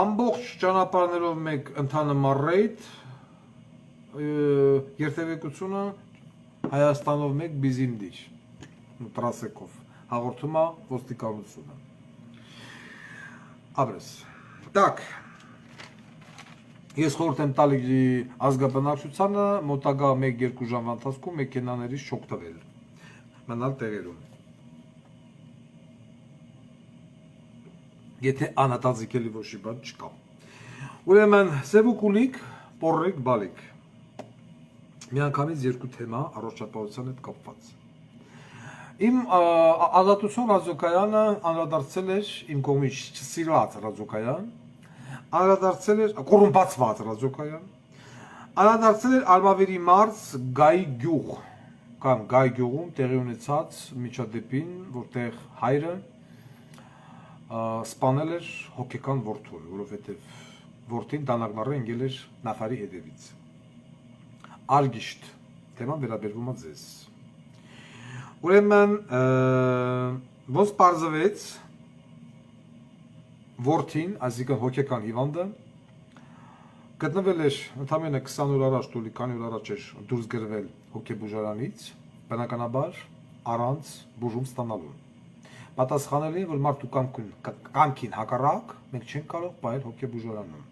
Ամբողջ ճանապարհներով մեկ ընթանում ռեյդ, երթևեկությունը Հայաստանով մեկ բիզիմդիչ, տրասեկով, հաղորդում է ոստիկանությունը։ Ապրես, տակ, Ես խորհուրդ եմ տալի ազգաբնակչությանը մոտակա 1-2 ժամվա ընթացքում մեքենաներից չօգտվել, մնալ տեղերում։ Եթե անհետաձգելի ոչի բան չկա։ Ուրեմն Սևուկուլիկ, Պորնիկ Բալիկ։ Միանգամից երկու թեմա առողջապահության հետ կապված։ Իմ Ազատություն ռադիոկայանը անդրադարձել էր իմ կողմից չսիրված ռադիոկայան, անդրադարձել էր կոռումպացված ռադիոկայան, անդրադարձել էր Արմավիրի մարզ Գայի գյուղ կամ Գայ գյուղում տեղի ունեցած միջադեպին, որտեղ հայրը սպանել էր հոգեկան որդուն, որովհետև որդին դանակնառը ընկել էր նավարի հետևից։ Արգիշտ, թեման վերաբերվում է ձեզ։ Ուրեմն ոնց պարզվեց Որդին, այսինքն հոգեկան հիվանդը, գտնվել էր ընդամենը 20 օր առաջ, տուլի քանի օր առաջ էր դուրս գրվել հոգեբուժարանից, բնականաբար առանց բուժում ստանալու։ Պատասխանել էին, որ մարդու կամքին հակառակ մենք չենք կարող պահել հոգեբուժարանում։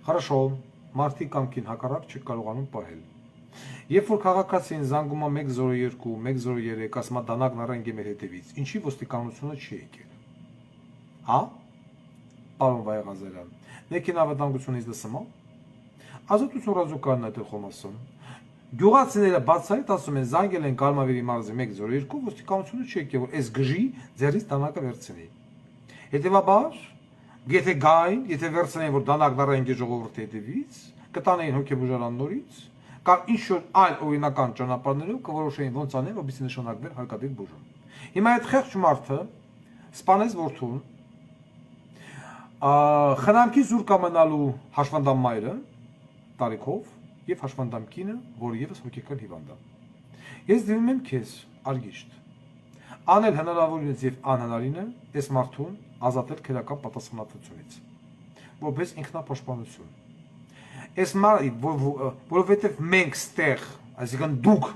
Хорошо, մարդի կամքին հակառակ չեք կարողանում պահել։ Երբ որ քաղաքացին զանգում է 102, 103, ասում է դանակն առանց մեր հետևից, ինչի ոստիկանությունը չի եկել։ Հա? Պարոն Վայեղազարյան, ներքին անվտանգությունից լսում ա։ Ազատություն ռադիոկայանն է խոսում։ Գյուղացիները բացահայտ ասում են զանգել են Կարմավիրի մարզի 102, ոստիկանությունը չի եկել, որ այս գժի ձեռից դանակը վերցնի։ Հետևաբար, եթե գային, եթե վերցնեին, որ դանակն առանց ժողովրդի հետևից, կտանեին հոգեբուժարան նորից, կամ ինչ-որ այլ օրինական ճանապարհներով կորոշեին ոնց անեն, որպեսզի նշանակվեր հարկադիր բուժում։ Հիմա այդ խեղճ մարդը սպանեց որդուն, խնամքի զուր կամենալու հաշվանդամ մայրը տարիքով եւ հաշվանդամ կինը, որը եւս հոգեկան հիվանդ է։ Ես դիմում եմ քեզ, Արգիշտ, անել հնարավորինս եւ անհնարինը այս մարդուն ազատել քրեական պատասխանատվությունից, որպես ինքնապաշտպանություն։ Այս որովհետև մենք ստեղ, այսինքն դուք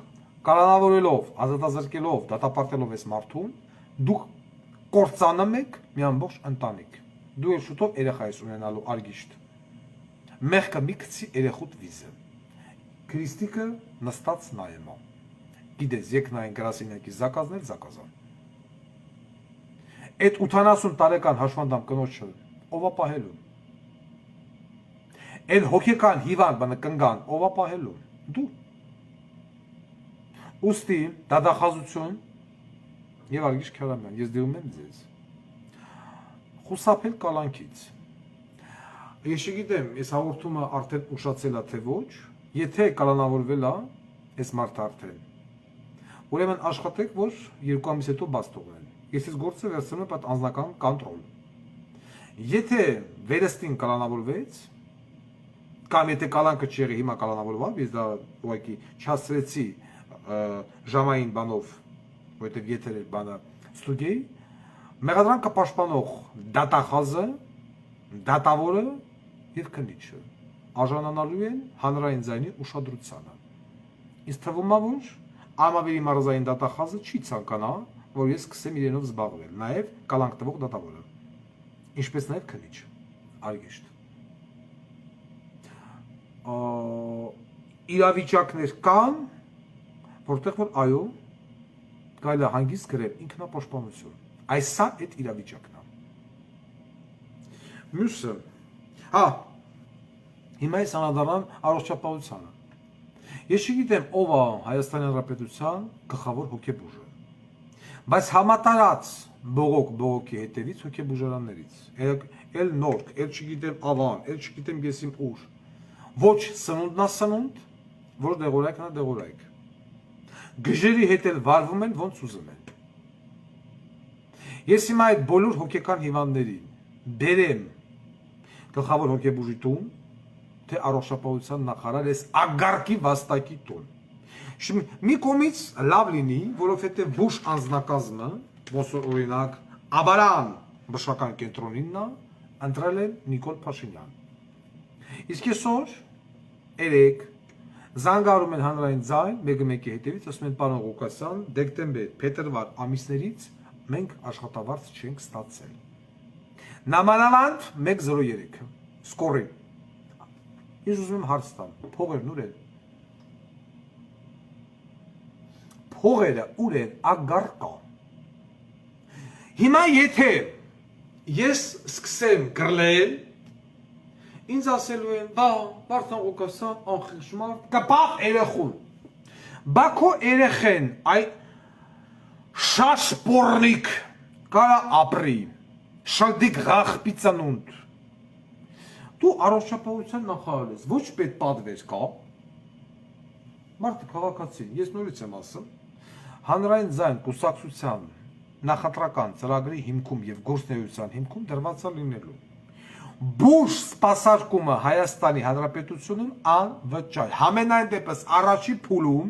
կալանավորելով, ազատազրկելով, դատապարտելով այս մարդուն, դուք կործանում եք մի ամբողջ ընտանիք։ Դու ես շուտով երեխա ես ունենալու, Արգիշտ։ Մեղքը մի գցի երեխուդ վիզը։ Քրիստիկը նստած նայում է։ Գիտես, եկ նային գրասենյակի զակազներ զակազան։ Այդ 80 տարեկան հաշվանդամ կնոջը ով է պահելու։ Այդ հոգեկան հիվանդ բանը կնգան ով է պահելու։ Դու։ Ուստի դադախազություն եւ Արգիշ Քյարամյան, ես դիում եմ ձեզ։ Խուսափել կալանքից։ Ես չգիտեմ, այս հաղորդումը արդեն ուշացել է թե ոչ, եթե կալանավորվել է, այս մարդը արդեն։ Ուրեմն աշխատեք, որ 2 ամիս հետո բաց թողնեն։ Ես այս գործը վերցնում եմ այդ անձնական կոնտրոլ։ Եթե վերստին կալանավորվեց, կամ եթե կալանքը չեղի հիմա կալանավորվավ, ես դա ուղղակի չհասցրեցի ժամային բանով, որովհետև եթեր էր բանը ստուդիայի, մեղադրանքը պաշտպանող դատախազը, դատավորը եւ քննիչը արժանանալու են հանրային ձայնի ուշադրությանը։ Ինձ թվում է, որ Ամավերի մարզային դատախազը չի ցանկանա, որ ես սկսեմ իրենով զբաղվել, նաեւ կալանք տվող դատավորը, ինչպես նաեւ քննիչը, Արգիշտ։ Իրավիճակներ կան, որտեղ որ այո, կարելի է հանգիստ գրել ինքնապաշտպանություն։ Այս սա այդ իրավիճակն է։ Մյուսը, հիմա ես անդրադառնամ առողջապահությանը։ Ես չգիտեմ ով է Հայաստանի Հանրապետության գլխավոր հոգեբուժը, բայց համատարած բողոքի հետևից հոգեբուժարաններից, էլ նորք, էլ չգիտեմ ավան, էլ չգիտեմ ես իմ ուր, ոչ սնունդնասնունդ, որ դեղորայքն է դեղորայք։ Գժերի հետ էլ վարվում են ոնց ուզում են։ Ես հիմա այդ բոլոր հոգեկան հիվանդներին բերեմ գլխավոր հոգեբուժի տուն, թե առողջապահության նախարար ես ագարկի վաստակի տուն։ Մի կողմից լավ լինի, որովհետև բուժ անձնակազմը, ոնց օրինակ Աբարան բժշկական կենտրոնինն է, ընտրել են Նիկոլ Փաշինյան։ Իսկ այսօր երեք զանգարում են հանրային ձայն, մեկը մեկի հետևից, ասում են պարոն Ղուկասյան, դեկտեմբեր, փետրվար ամիսներից մենք աշխատավարձ չենք ստացել։ Նամանավանդ 103 սկորի։ Ես ուզում եմ հարց տամ, փողերն ուր են։ Փողերը ուր են, ագարկա։ Հիմա եթե ես սկսեմ գրել, ինձ ասելու են, բա, Վարդան Ղուկասյան, անխիղճ կպավ երեխուն։ Բա քո երեխեն, այ շաշպորնիկ կարա ապրի, շալդիկ ղախպիցանունդ։ Դու առողջապահության նախարար ես, ոչ պետ պատվեր կա։ Մարդը քաղաքացին, ես նորից եմ ասում, հանրային ձայն կուսակցության նախընտրական ծրագրի հիմքում եւ գործունեության հիմքում դրված է լինելու։ Բուժ սպասարկումը Հայաստանի Հանրապետությունում անվճար։ Համենայն դեպս առաջի փուլում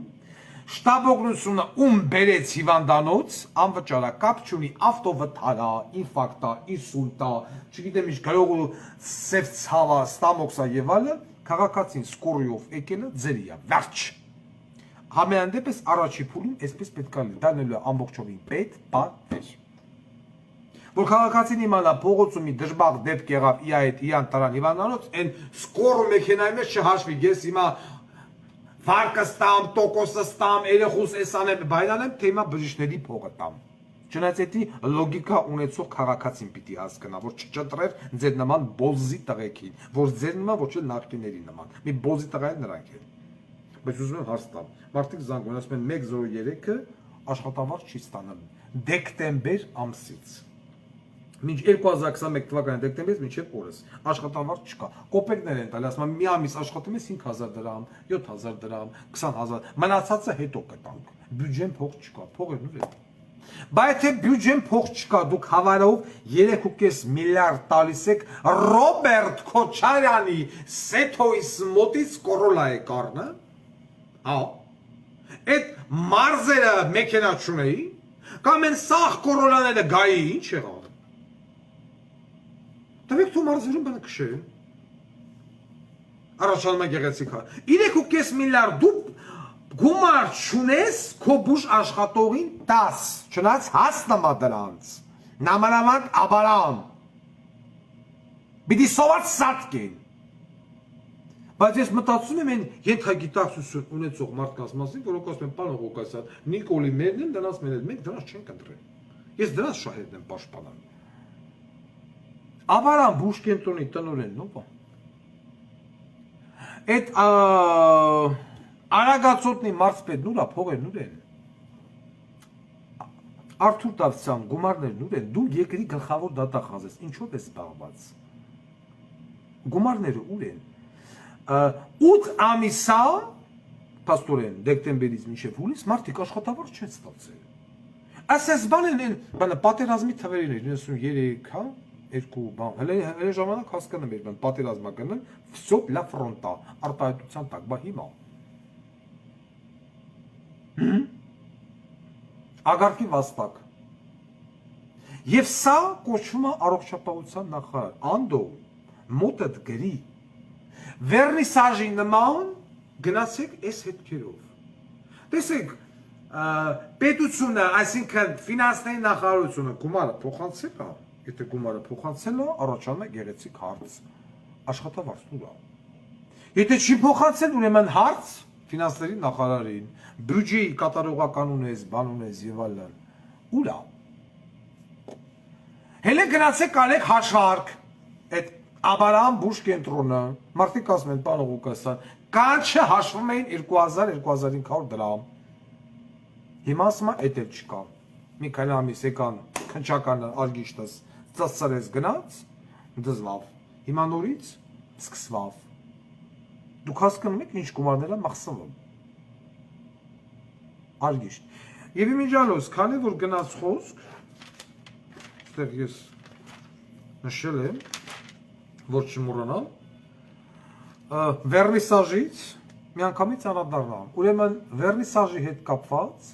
շտաբօգնությունը ում բերեց հիվանդանոց անվճար է, կապ չունի ավտովթարա, ինֆարկտա, ինսուլտա, չգիտեմ ինչ գրող սև ցավա, ստամոքսա եւ այլը, քաղաքացին սկորիով եկելը ձերի է, վերջ։ Համենայն դեպս առաջի փուլում այսպես պետք է լինի, դա նելու է ամբողջովին պետ պատվեր։ Որ քաղաքացին իմանա փողոցում մի դժբախտ դեպք եղավ իր այդ իրան տարան հիվանդանոց, այն սկորը մեքենայի մեջ չհաշվի, ես հիմա վարկը ստամ, տոկոսը ստամ, երեխուս էս անեմ, բայնանեմ, թե հիմա բժիշկների փողը տամ։ Չնայած էդի լոգիկա ունեցող քաղաքացին պիտի հասկանա, որ չճտրեր ձեր նման բոզի տղեկին, որ ձեր նման ոչ էլ նախկիների նման։ Մի բոզի տղային նրանք են։ Բայց ուզում եմ հարց տամ։ Մարդիկ զանգում են, ասում են 103-ը աշխատավարձ չի ստանում դեկտեմբեր ամսից։ Մինչ 2021 թվականի դեկտեմբերից մինչև օրս աշխատավարձ չկա։ Կոպեկներ են տալի, ասում են մի ամիս աշխատում ես 5000 դրամ, 7000 դրամ, 20000, մնացածը հետո կտանք։ Բյուջեն փող չկա, փողերն ուր է։ Բայց եթե բյուջեն փող չկա, դուք հավարով 3.5 միլիարդ տալիս եք Ռոբերտ Քոչարյանի Սեթոյիս մոտից Կորոլա է կառնը։ Այդ մարզերը մեքենա չունեի, կամ են սաղ Կորոլաները գայի, ինչ եղավ։ Տվեք դու մարզերում բանը քշել։ Առաջանում է գեղեցիկ հա։ 3.5 միլիարդ դու գումար չունես քո բուժ աշխատողին 10, չնայած հասնամա դրանց։ Նամանավանդ Աբարան։ Բիդի սոված սատկեն։ Բայց ես մտածում եմ այն ենթագիտակցություն ունեցող մարդկանց մասին, որոնք ասում են պարոն Ղուկասյան, Նիկոլի մերն են, դրանց մերն են, մենք դրանց չենք ընտրել։ Ես դրա շահերն եմ պաշտպանում։ Աբարան Բուշկենտոնի տնօրենն ով է։ Այդ Արագածոտնի մարզպետն ուրա փողերն ուրեն։ Արթուր Դավթյան գումարներն ուրեն, դու երկրի գլխավոր դատախազ ես, ինչով ես զբաղված։ Գումարները ուր են։ 8 ամիսա պաստորեն դեկտեմբերից մինչև հուլիս մարդիկ աշխատավարձ չեն ստացել։ Ասես բանն են, բանը պատերազմի թվերին էր 93, հա, 2 բան։ Հələ ժամանակ հասկանում էր, բան պատերազմականը, всё la fronta, արտահայտության տակ, բա հիմա։ Ագարքի վաստակ։ Եվ սա կոչվում է առողջապահության նախարար, անդո, մոտդ գրի։ Վերնիսաժի նման գնացեք այս հետքերով։ Տեսեք, պետությունը, այսինքն ֆինանսների նախարարությունը գումարը փոխանցել է, եթե գումարը փոխանցել է, առաջանում է գեղեցիկ հարց, աշխատավարձ ուր է։ Եթե չի փոխանցել, ուրեմն հարց ֆինանսների նախարարին, բյուջեի կատարողական ունես, բան ունես եւ այլն, ուր է։ Հələ գնացեք արեք հաշվարկ, այդ Աբարան Բուշ կենտրոնը, մարդիկ ասում են, պարոն Ղուկասյան, կանչը հաշվում էին 2000-2500 դրամ։ Հիմա ասում է, էդ էլ չկա։ Մի քանի ամիս եկան քնչականը արգիշտս ծածարես գնաց, դզվավ։ Հիմա նորից սկսվավ։ Դուք հասկանում եք ինչ գումարներ են մախսվում։ Արգիշտ։ Եվ իմիջիալոց, քանի որ գնաց խոսք, այստեղ ես նշել եմ, որ չմոռանամ, վերնիսաժից միանգամից անդրադառնամ։ Ուրեմն վերնիսաժի հետ կապված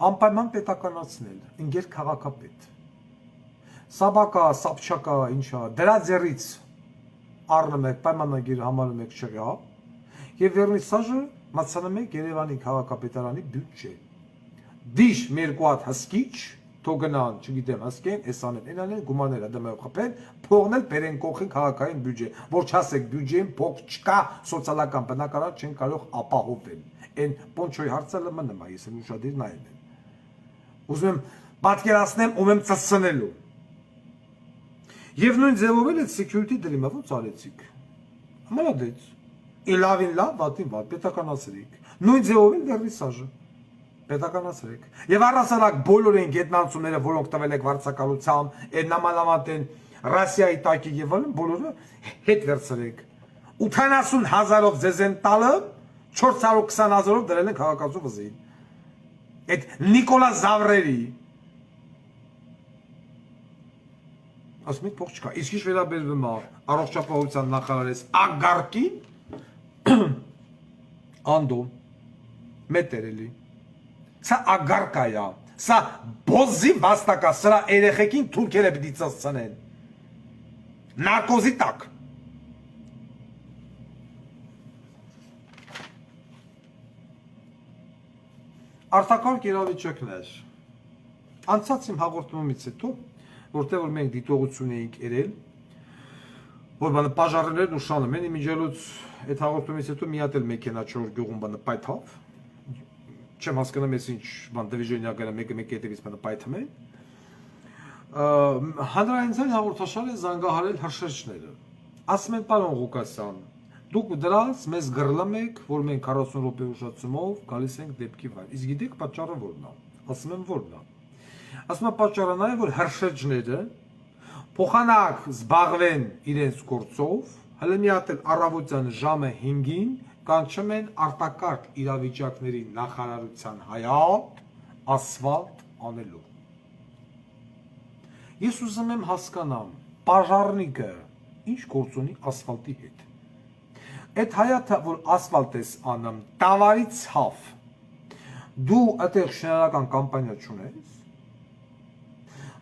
անպայման պետականացնել, ընկեր քաղաքապետ։ Սաբակա, Սապչակա, ինչա, դրա ձեռից առնում եք, պայմանագիր համարում եք չեղյա, եւ վերնիսաժը մացանում եք Երևանի քաղաքապետարանի բյուջե։ Դիշ մերկու հատ հսկիչ թող գնան, չգիտեմ, ասկեն, այս անեն, այն անեն, գումարները դեմով խփեն, փողն էլ բերեն կողքին քաղաքային բյուջե, որ չասեք բյուջեին փող չկա, սոցիալական բնակարար չեն կարող ապահովել։ Այն Պոնչոյի հարցը մնում է, ես եմ ուշադիր նայել եմ։ Ուզում եմ պատկերացնեմ, ում եմ ծծնելու։ Եվ նույն ձևով էլ այդ security դրիմը ոնց արեցիք։ Մալադեց։ Իլավին լավ, վատին վատ, պետականացրիք։ Նույն ձևով էլ վերնիսաժը պետականացրեք։ Եվ առասարակ բոլոր այն գետնանցումները, որոնք տվել եք վարձակալությամբ, այդ նամանավանդ են Ռասիայի տակի եւ այլն, բոլորը հետ վերցրեք։ 80,000-ով ձեզ են տալը, 420,000-ով դրել են քաղաքացու վզին։ Այդ Նիկոլա Զավրերի ասում եք փող չկա։ Իսկ ինչ վերաբերվում է առողջապահության նախարարես ագարկին անդո մետերելի Սա ագարկայա, սա բոզի վաստակա, սրա երեխեքին թուրքերը պիտի ծծծնեն, նարկոզի տակ։ Արտակարգ իրավիճակներ, անցած իմ հաղորդումից հետո, որտեղ որ մենք դիտողություն էինք երել, որ բանը պաժարներն ուշանում են, իմիջիալոց այդ հաղորդումից հետո մի հատ էլ մեքենա 4 գյուղում բանը պայթավ, չեմ հասկանում ես ինչ բան դիվիժնիականը մեկ հետևից բանը պայթում են, հանրայինության հաղորդաշարը զանգահարել հրշեջները, ասում են պարոն Ղուկասյան, դուք դրանց մեզ գրլում եք, որ մենք 40 րոպե ուշացումով գալիս ենք դեպքի վայր, իսկ գիտեք պատճառը որն է, ասում եմ որն է, ասում եմ պատճառը նա է, որ հրշեջները փոխանակ զբաղվեն իրենց գործով, հələ մի հատ էլ առավոտյան ժամը 5-ին կանչում են արտակարգ իրավիճակների նախարարության հայատ ասֆալտ անելու։ Ես ուզում եմ հասկանամ, պաժարնիկը ինչ գործ ունի ասֆալտի հետ։ Այդ հայատը, որ ասֆալտ ես անում, տավարի ցավ, դու այդեղ շինարարական կամպանիա չունես,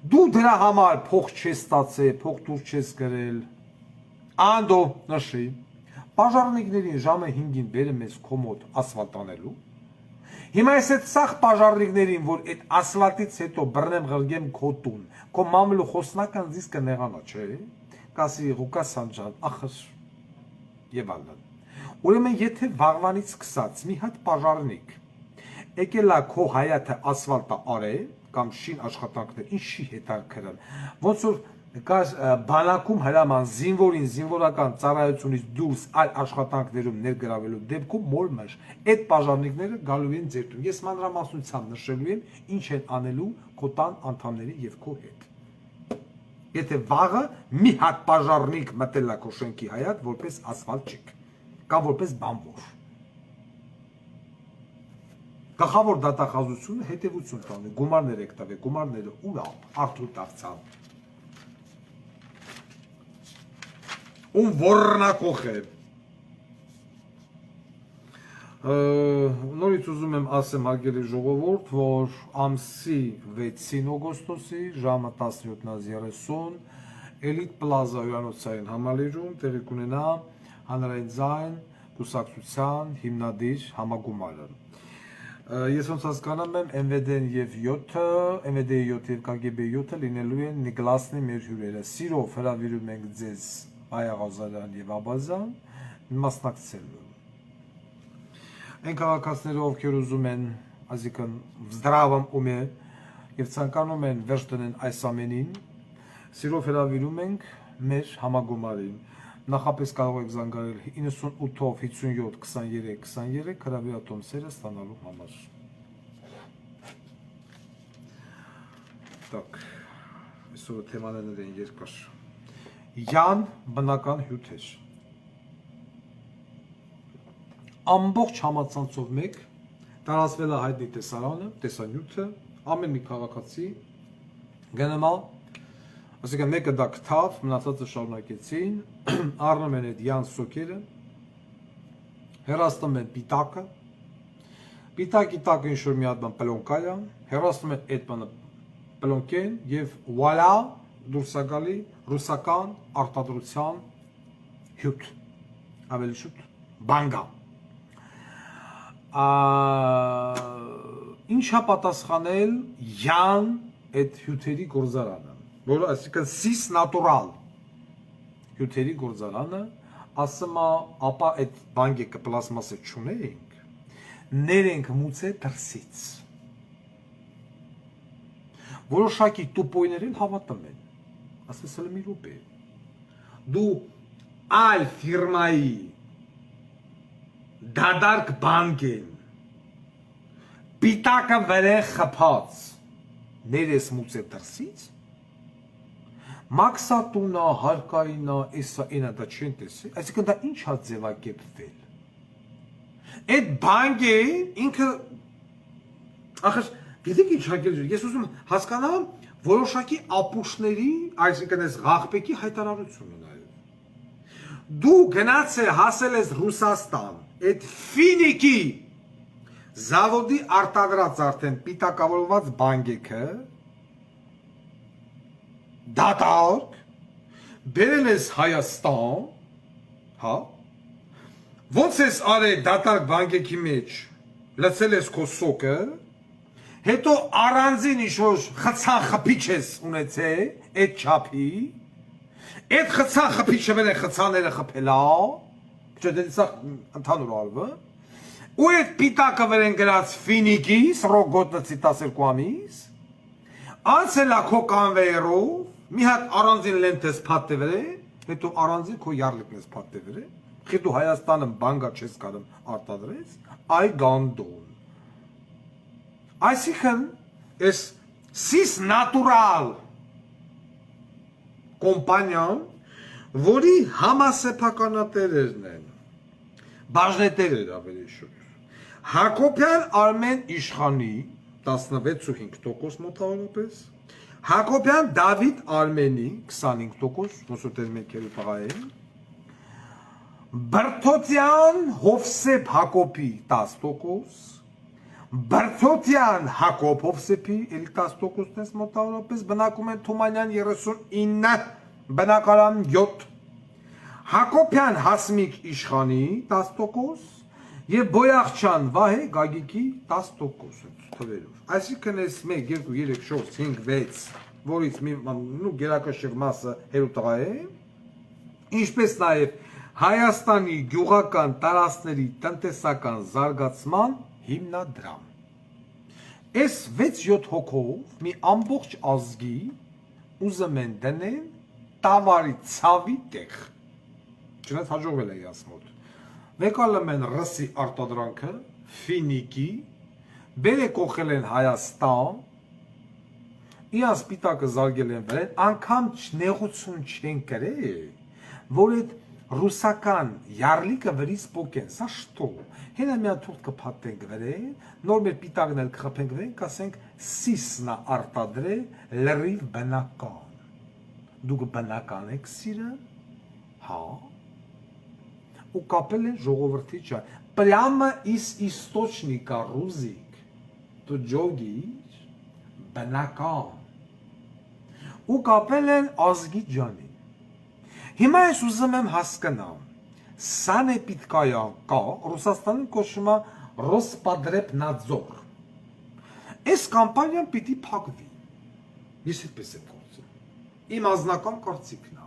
դու դրա համար փող չես ստացել, փող դուր չես գրել, անդո նշի, պաժարնիկներին ժամը 5-ին բերում ես կոմոդ ասֆալտ անելու, հիմա ես այդ սաղ պաժարնիկներին, որ այդ ասֆալտից հետո բռնեմ ղրգեմ քո տուն, քո մամլու խոսնական զիսկը նեղանա, չէ, կասի Ղուկասյան ջան, ախր եւ այլն։ Ուրեմն եթե վաղվանից սկսած մի հատ պաժարնիկ եկելա քո հայաթը ասֆալտը արե, կամ շին աշխատանքներ, ինչի հետաքրքրել։ Ոնց որ կար բանակում հրաման զինվորին զինվորական ծառայությունից դուրս այլ աշխատանքներում ներգրավելու դեպքում մորմեր այդ պաշարնիկները գալու են ձեր տուն։ Ես մանրամասնությամբ նշելու եմ ինչ են անելու քո տան անդամների եւ քո հետ։ Եթե վաղը մի հատ պաշարնիկ մտել է քո շենքի հայատ որպես ասֆալտչիկ կամ որպես բամբոր։ Գլխավոր դատախազությունը հետևություն տանը, գումարներ եք տվել, գումարները ուր է, արդյոք դարձան։ Ում ոռնակող է։ Նորից ուզում եմ ասեմ հարգելի ժողովուրդ, որ ամսի 6-ին օգոստոսի ժամը 17:30 Էլիտ Պլազա հյուրանոցային համալիրում տեղի կունենա հանրային ձայն կուսակցության հիմնադիր համագումարը։ Ես ոնց հասկանում եմ MVD-ն եւ 7-ը, MVD-ի 7 եւ KGB-ի 7-ը լինելու են նգլասնի մեր հյուրերը։ Սիրով հրավիրում ենք ձեզ Այաղազարյան եւ Աբազյան մասնակցելու։ Այն քաղաքացիները, ովքեր ուզում են, այսինքն здравом уме եւ ցանկանում են վերջ դնել այս ամենին, սիրով հրավիրում ենք մեր համագումարին։ Նախապես կարող եք զանգահարել 98-ով 57 23 23 հրավիրատոմսերը ստանալու համար։ Так, այսօր թեմաներն են երկար։ Յան բնական հյութեր։ Ամբողջ համացանցով մեկ տարածվել է հայտնի տեսարանը, տեսանյութը, ամեն մի քաղաքացի գնամա, այսինքն մեկը դա գտավ, մնացածը շարունակեցին, առնում են այդ յան սոկերը, հեռացնում են պիտակը, պիտակի տակը ինչ-որ մի հատ բան պլոնկա է, հեռացնում են այդ բանը պլոնկեն եւ վալա դուրս է գալի ռուսական արտադրության հյութ, ավելի շուտ բանգա։ Ինչա պատասխանել յան այդ հյութերի գործարանը, որը այսինքն սիս նատուրալ հյութերի գործարանը, ասում է, ապա այդ բանգեկը պլաստմասը չունենք, ներենք մուծե դրսից։ Որոշակի տուպոյներին հավատում են, ասես մի րոպե, դու այլ ֆիրմայի դադարկ բանկ են, պիտակը վրե խփած, ներես մուծե դրսից, մաքսատունա, հարկայինա, էսա, ինա դա չեն տեսել, այսինքն դա ինչ հա ձևակերպվել։ Այդ բանկը ինքը, ախր, գիտեք ինչ հակել ես ուզում հասկանամ որոշակի ապուշների, այսինքն այս ղախպեկի հայտարարությունը նաև։ Դու գնաց հասել ես Ռուսաստան, այդ ֆինիկի զավոդի արտադրած արդեն պիտակավորված բանկը դատարկ, բերել ես Հայաստան, հա, ոնց ես արել դատարկ բանկի մեջ, լցել ես քո սոկը, հետո առանձին ինչ-որ խցան խփիչ ես ունեցել, այդ չափի, այդ խցան խփիչը վեր է խցաները խփելա, չէ, դե սա ընդհանուր արվը, ու այդ պիտակը վեր են գրած ֆինիկի, սրոք գոտնացի 12 ամիս, անցել է քո կանվեյերով, մի հատ առանձին լենթես փաթեվրե, հետո առանձին քո յարլիկն ես փաթեվրե, հետո Հայաստանը բանգա չես կարում արտադրես, այ գանդոն։ Այսինքն, այս սիս նատուրալ կոմպանիան, որի համասեփականատերերն են, բաժնետերեր ավելի շուտ, Հակոբյան Արմեն Իշխանի 16.5% մոտավորապես, Հակոբյան Դավիթ Արմենի 25%, ոնց որ դեր մեկերի տղային, Բրթոտյան Հովսեփ Հակոբի 10%, Բրթոտյան Հակոբ Հովսեփի 10%-ից մոտավորապես, բնակում են Թումանյան 39, բնակարան 7, Հակոբյան Հասմիկ Իշխանի 10%, եւ Բոյախչյան Վահե Գագիկի 10% թվերով։ Այսինքն այս 1, 2, 3, 4, 5, 6, որից մի գերակշիռ մասը հերոտաղ է, ինչպես նաեւ Հայաստանի գյուղական տարածքների տնտեսական զարգացման հիմնադրամ։ Այս 6-7 հոգով մի ամբողջ ազգի ուզում են դնեն տավարի ցավի տեղ։ Չնայած հաջողվել է իրաց մոտ։ Վեկալում են ռսի արտադրանքը, ֆինիկի, բերե կողել են Հայաստան, իրաց պիտակը զարգել են վրեն, անգամ նեղություն չեն կրել, որ այդ ռուսական յարլիկը վրից պոկեն, սա շտո, հենա միան թուրդ կպատենք վրեն, նոր մեր պիտակն էլ կխպենք վրեն, կասենք սիսնա արտադրե լրիվ բնական, դուք բնական եք սիրը, հա, ու կապել են ժողովրդի ճար, պլյամը իս իստոչնիկա ռուզիկ, դու ջոգիչ, բնական, ու կապել են ազգի ջանին, հիմա ես ուզում եմ հասկանամ, սան է պիտկայա կա, Ռուսաստանին կոչվում է Ռոսպադրեպնadzor, այս կամպանիան պիտի փակվի, ես այդպես եմ կարծում, իմ անձնական կարծիքն է,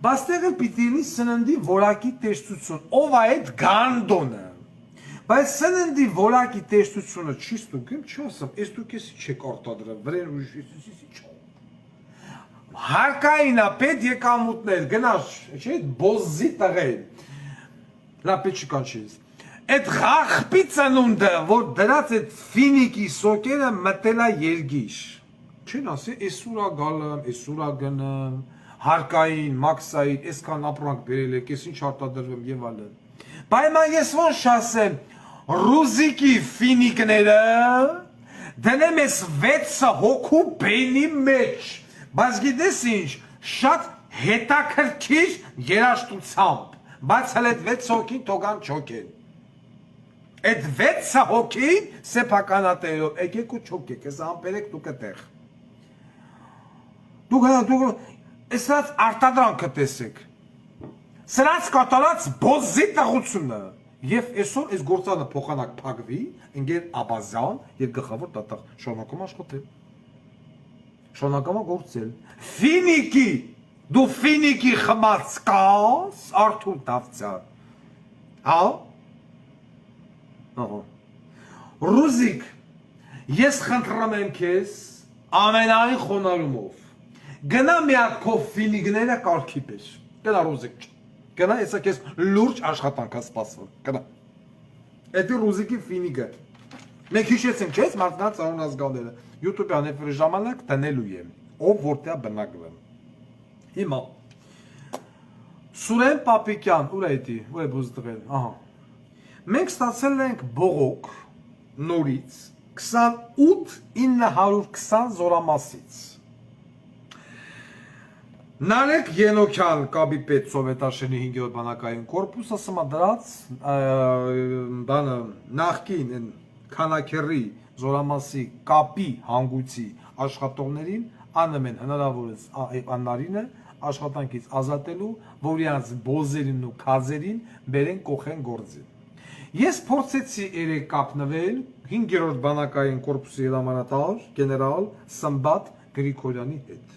բայց տեղը պիտի լինի սննդի որակի տեսչություն, ով է այդ գանդոնը, բայց սննդի որակի տեսչությունը չի ստուգում, չի ասում, ես դուք եսի չեք արտադրել, վրեն ուրիշ չո Հարկային ապետ եկամուտներ, գնաց, չէ, բոզի տղեն, լապետ չկանչից, այդ խաղպի ծնունդը, որ դրած այդ ֆինիկի սոկերը մտել է երգիշ, չեն ասի, էսուրա գալեմ, էսուրա գնեմ, հարկային, մաքսային, այսքան ապրանք բերել եք, ես ինչ արտադրվեմ և ալեմ, բայման ես ոնց շասեմ, ռուզիկի ֆինիկները, դնեմ ես 6 հոգու բենի մեջ, բայց գիտես ինչ, շատ հետաքրքիր երաշտությամբ, բայց հել այդ 6 հոգին թողան չոքեն, այդ 6 հոգին սեփականատերով, եկեք ու չոքեք, ես ամպերեք դուք էտեղ, դուք սրանց արտադրանքը տեսեք, սրանց կատարած բոզի տղությունը, և այսօր այս գործանը փոխանակ փակվի, ընկեր Աբազյան և գլխավոր դատախ շարունակում աշխատել, շարունակում գործել, ֆինիկի, դու ֆինիկի խմած կաս, Արթուր Դավթյան, հա, Ռուզիկ, ես խնդրում եմ քեզ ամենայն խոնարհումով, գնա մի հատ քո ֆինիկները կարգի պես, գնա Ռուզիկ, գնա եսա քեզ լուրջ աշխատանք է սպասվում, գնա, էդի Ռուզիկի ֆինիկը, մենք հիշեցինք չես մարդկանց անուն ազգանները, YouTube-յան էֆիրի ժամանակ տնելու եմ, ով որտեղ բնակվեմ, հիմա, Սուրեն Պապիկյան, ուր է էդի, ուր է բուզ դղել, ահա, մենք ստացել ենք բողոք նորից 28,920 զորամասից, Նարեկ Ենոքյան կաբի պետ Սովետաշենի 5-րդ բանակային կորպուսը սմադրած բանը նախկին քանակերի զորամասի կապի հանգույցի աշխատողներին անում են հնարավորս աննարինը աշխատանքից ազատելու, որ իրանց բոզերին ու քազերին բերեն կողեն գործին։ Ես փորձեցի երեք կապնվել 5-րդ բանակային կորպուսի հրամանատար գեներալ Սմբատ Գրիգորյանի հետ։